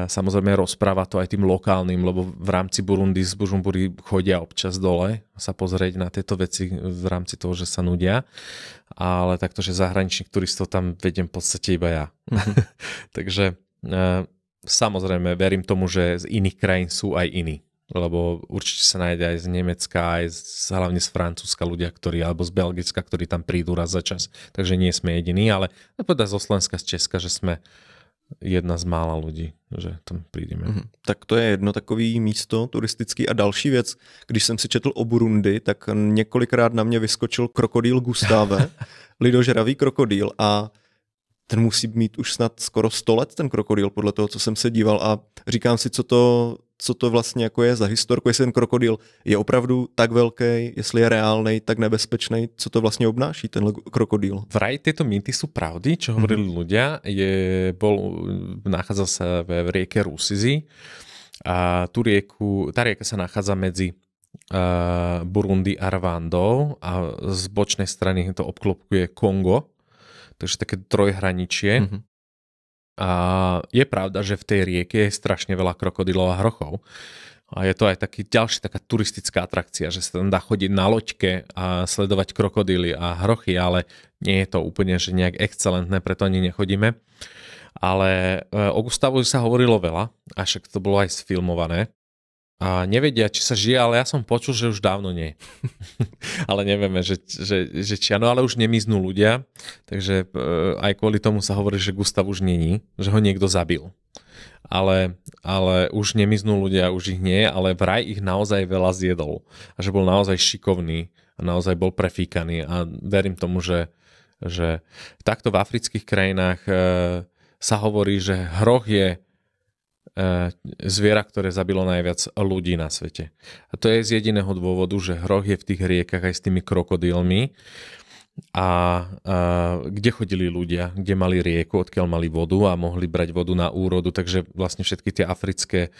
samozrejme rozpráva to aj tým lokálnym, lebo v rámci Burundi z Bujumburi chodia občas dole sa pozrieť na tieto veci v rámci toho, že sa nudia. Ale takto, že zahraničných turistov tam vediem v podstate iba ja. Takže samozrejme verím tomu, že z iných krajín sú aj iní. Lebo určite sa nájde aj z Nemecka, aj hlavne z Francúzska ľudia, alebo z Belgicka, ktorí tam prídu raz za čas. Takže nie sme jediní, ale povedať zo Slovenska, z Česka, že sme jedna z mála ľudí, že tam prídeme. Tak to je jedno takový místo turistický. A další věc, když jsem si četl o Burundi, tak několikrát na mě vyskočil krokodýl Gustave, lidožravý krokodýl a ten musí mít už snad skoro 100 let, ten krokodýl, podle toho, co jsem se díval a říkám si, co to vlastně jako je za historku, jestli ten krokodýl je opravdu tak veľký, jestli je reálnej, tak nebezpečný, co to vlastně obnáší ten krokodýl. Vraj tieto mýty sú pravdy, čo hovorili ľudia. Nachádza sa v rieke Rusizi a tá rieka sa nachádza medzi Burundi a Rwandou a z bočnej strany to obklopkuje Kongo, takže také trojhraničie. A je pravda, že v tej rieke je strašne veľa krokodilov a hrochov. A je to aj taká turistická atrakcia, že sa tam dá chodiť na loďke a sledovať krokodíly a hrochy, ale nie je to úplne že nejak excelentné, preto ani nechodíme. Ale o Gustavovi sa hovorilo veľa, a však to bolo aj sfilmované. A nevedia, či sa žije, ale ja som počul, že už dávno nie. Ale nevieme, že či áno, ale už nemiznú ľudia, takže aj kvôli tomu sa hovorí, že Gustav už není, že ho niekto zabil. Ale už nemiznú ľudia, už ich nie, ale vraj ich naozaj veľa zjedol. A že bol naozaj šikovný a naozaj bol prefíkaný. A verím tomu, že takto v afrických krajinách sa hovorí, že hroch je zviera, ktoré zabilo najviac ľudí na svete. A to je z jediného dôvodu, že hroch je v tých riekach aj s tými krokodílmi. A kde chodili ľudia, kde mali rieku, odkiaľ mali vodu a mohli brať vodu na úrodu, takže vlastne všetky tie africké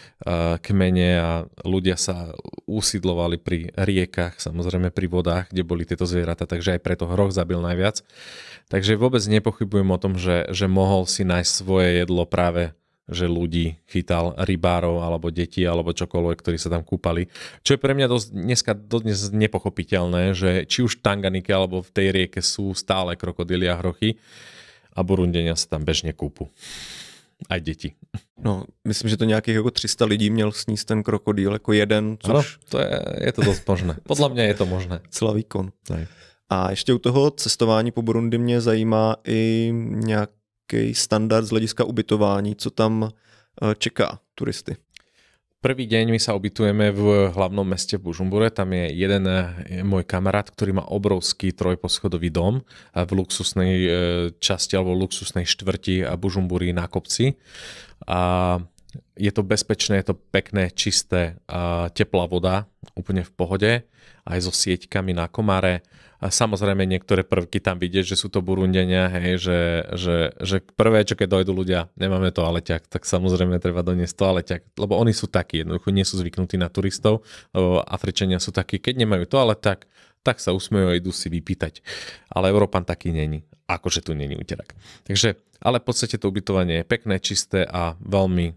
kmene a ľudia sa usídlovali pri riekach, samozrejme pri vodách, kde boli tieto zvieratá, takže aj preto hroch zabil najviac. Takže vôbec nepochybujem o tom, že mohol si nájsť svoje jedlo práve že ľudí chytal, rybárov alebo deti alebo čokoľvek, ktorí sa tam kúpali. Čo je pre mňa dneska dnes nepochopiteľné, že či už v Tanganike alebo v tej rieke sú stále krokodíly a hrochy a Burundenia sa tam bežne kúpu. Aj deti. No, myslím, že to nějakých jako 300 lidí měl sníst ten krokodýl jako jeden, což... Ano, je to dost možné. Podle mě je to možné. Celá výkon. Nej. A ještě u toho cestování po Burundi mě zajímá i nějaký standard z hlediska ubytování, co tam čeká turisty. Prvý deň my sa ubytujeme v hlavnom meste Bujumbure, tam je jeden môj kamarát, ktorý má obrovský trojposchodový dom v luxusnej časti alebo luxusnej štvrti Bujumbury na kopci. A je to bezpečné, je to pekné, čisté, teplá voda, úplne v pohode, aj so sieťkami na komáre. A samozrejme niektoré prvky tam vidieť, že sú to Burundenia, hej, že prvé, čo keď dojdu ľudia, nemáme toaleťak, tak samozrejme treba doniesť toaleťak, lebo oni sú takí, jednoducho nie sú zvyknutí na turistov, lebo Afričania sú takí, keď nemajú toaleťak, tak sa usmejú a idú si vypýtať. Ale Európan taký není, akože tu není uterak. Takže, ale v podstate to ubytovanie je pekné, čisté a veľmi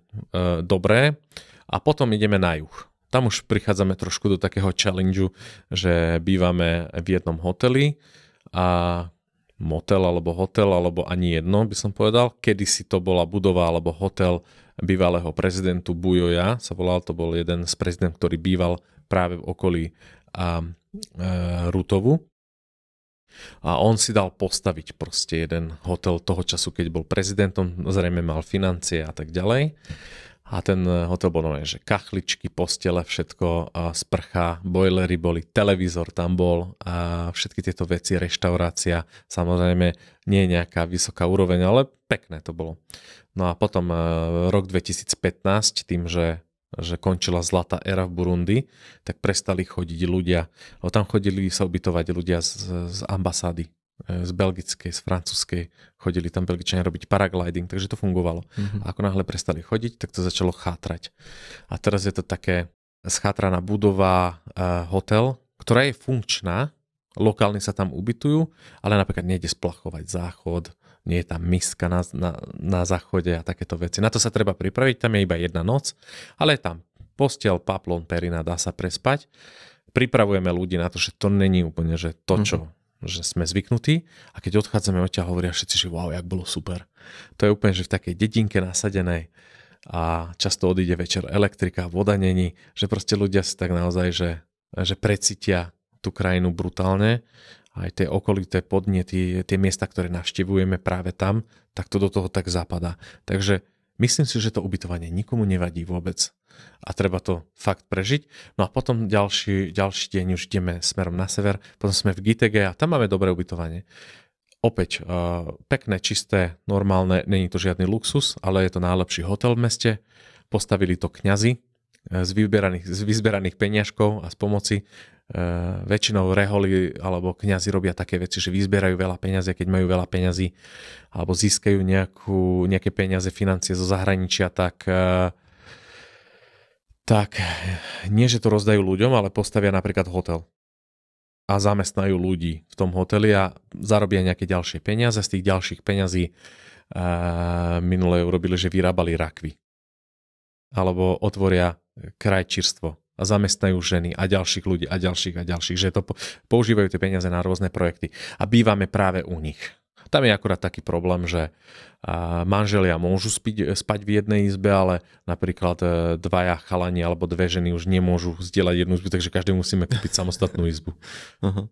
dobré. A potom ideme na juh. Tam už prichádzame trošku do takého challengeu, že bývame v jednom hoteli a motel alebo hotel, alebo ani jedno by som povedal. Kedysi to bola budova alebo hotel bývalého prezidentu Buyoya, sa volal, to bol jeden z prezident, ktorý býval práve v okolí Rutovu. A on si dal postaviť proste jeden hotel toho času, keď bol prezidentom, zrejme mal financie a tak ďalej. A ten hotel bol nové, že kachličky, postele, všetko, sprcha, bojlery boli, televízor tam bol a všetky tieto veci, reštaurácia, samozrejme nie je nejaká vysoká úroveň, ale pekné to bolo. No a potom rok 2015, tým, že končila zlatá éra v Burundi, tak prestali chodiť ľudia, tam chodili sa ubytovať ľudia z ambasády, z belgickej, z francúzskej, chodili tam Belgičania robiť paragliding, takže to fungovalo. A ako náhle prestali chodiť, tak to začalo chátrať. A teraz je to také schátraná budova, hotel, ktorá je funkčná, lokálni sa tam ubytujú, ale napríklad nejde splachovať záchod, nie je tam miska na záchode a takéto veci. Na to sa treba pripraviť, tam je iba jedna noc, ale je tam posteľ, paplón, perina, dá sa prespať. Pripravujeme ľudí na to, že to není úplne, že to, čo že sme zvyknutí a keď odchádzame odtiaľ, hovoria všetci, že wow, jak bolo super. To je úplne, že v takej dedinke nasadenej a často odíde večer elektrika, voda není, že proste ľudia si tak naozaj, že precítia tú krajinu brutálne. Aj tie okolité podnety, tie miesta, ktoré navštevujeme práve tam, tak to do toho tak zapadá. Takže myslím si, že to ubytovanie nikomu nevadí vôbec. A treba to fakt prežiť. No a potom ďalší deň už ideme smerom na sever, potom sme v Gitege a tam máme dobré ubytovanie. Opäť pekné, čisté, normálne, není to žiadny luxus, ale je to najlepší hotel v meste. Postavili to kňazi z vyzberaných peniažkov a z pomoci. Väčšinou reholi alebo kňazi robia také veci, že vyzbierajú veľa peňazí, keď majú veľa peňazí alebo získajú nejaké peniaze, financie zo zahraničia, tak nie, že to rozdajú ľuďom, ale postavia napríklad hotel a zamestnajú ľudí v tom hoteli a zarobia nejaké ďalšie peniaze. Z tých ďalších peňazí minule urobili, že vyrábali rakvy. alebo otvoria krajčírstvo a zamestnajú ženy a ďalších ľudí a ďalších, že to používajú tie peniaze na rôzne projekty a bývame práve u nich. Tam je akurát taký problém, že manželia môžu spať v jednej izbe, ale napríklad dvaja chalani alebo dve ženy už nemôžu zdieľať jednu izbu, takže každý musíme kúpiť samostatnú izbu. Aha.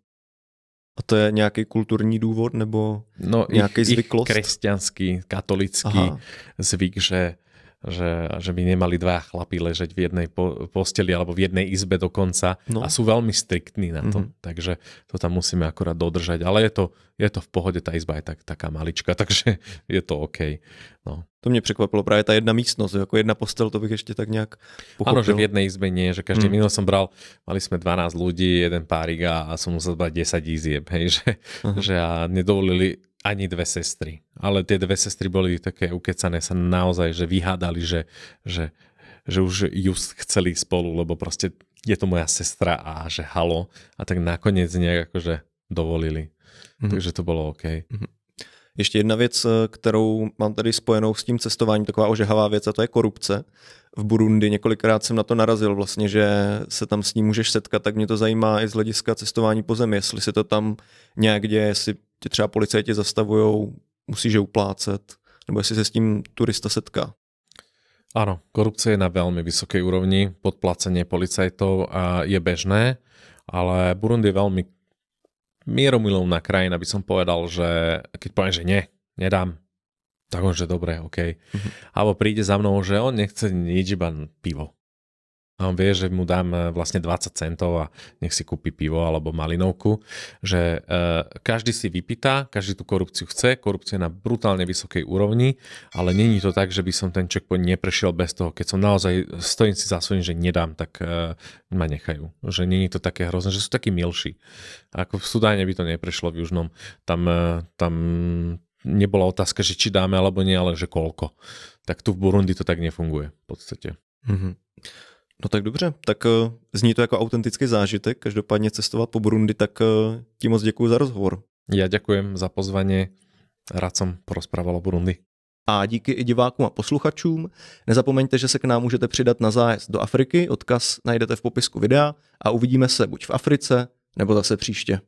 A to je nějaký kulturní důvod nebo nějaký zvyklost? Kresťanský, katolický zvyk, že by nemali dva chlapí ležať v jednej posteli alebo v jednej izbe dokonca a sú veľmi striktní na to. Takže to tam musíme akurát dodržať. Ale je to v pohode, tá izba je taká malička, takže je to OK. No. To mě překvapilo právě ta jedna místnost, jako jedna postel, to bych ještě tak nějak pochopil. Áno, že v jednej izbe nie, že každý minul som bral, mali sme 12 ľudí, jeden párik a som musel brať 10 izieb, hej, že nedovolili ani dve sestry. Ale tie dve sestry boli také ukecané, sa naozaj, že vyhádali, že už ju chceli spolu, lebo proste je to moja sestra a že halo. A tak nakoniec nejak akože dovolili. Takže to bylo OK. Ještě jedna věc, kterou mám tady spojenou s tím cestováním, taková ožehavá věc, a to je korupce. V Burundi několikrát jsem na to narazil vlastně, že se tam s ní můžeš setkat, tak mě to zajímá i z hlediska cestování po zemi, jestli si to tam nějak děje, jestli tě třeba policajti zastavujou, musíš je uplácet, nebo jestli se s tím turista setká. Áno, korupcia je na veľmi vysokej úrovni, podplácanie policajtov je bežné, ale Burundi je veľmi mieromilovná krajina, by som povedal, že keď poviem, že nedám, tak on, že dobre, OK. Alebo príde za mnou, že on nechce nič, iba pivo. A on vie, že mu dám vlastne 20 centov a nech si kúpi pivo alebo malinovku. Že každý si vypýta, každý tú korupciu chce, korupcia je na brutálne vysokej úrovni, ale není to tak, že by som ten checkpoint neprešiel bez toho. Keď som naozaj stojím si za svojím, že nedám, tak ma nechajú. Že není to také hrozné, že sú takí milší. Ako v Sudáne by to neprešlo v Južnom. Tam nebola otázka, že či dáme alebo nie, ale že koľko. Tak tu v Burundi to tak nefunguje v podstate. No tak dobře, tak zní to jako autentický zážitek, každopádně cestovat po Burundi, tak ti moc děkuju za rozhovor. Ja ďakujem za pozvanie, rád som porozprával o Burundi. A díky i divákům a posluchačům. Nezapomeňte, že se k nám můžete přidat na zájezd do Afriky, odkaz najdete v popisku videa a uvidíme se buď v Africe, nebo zase příště.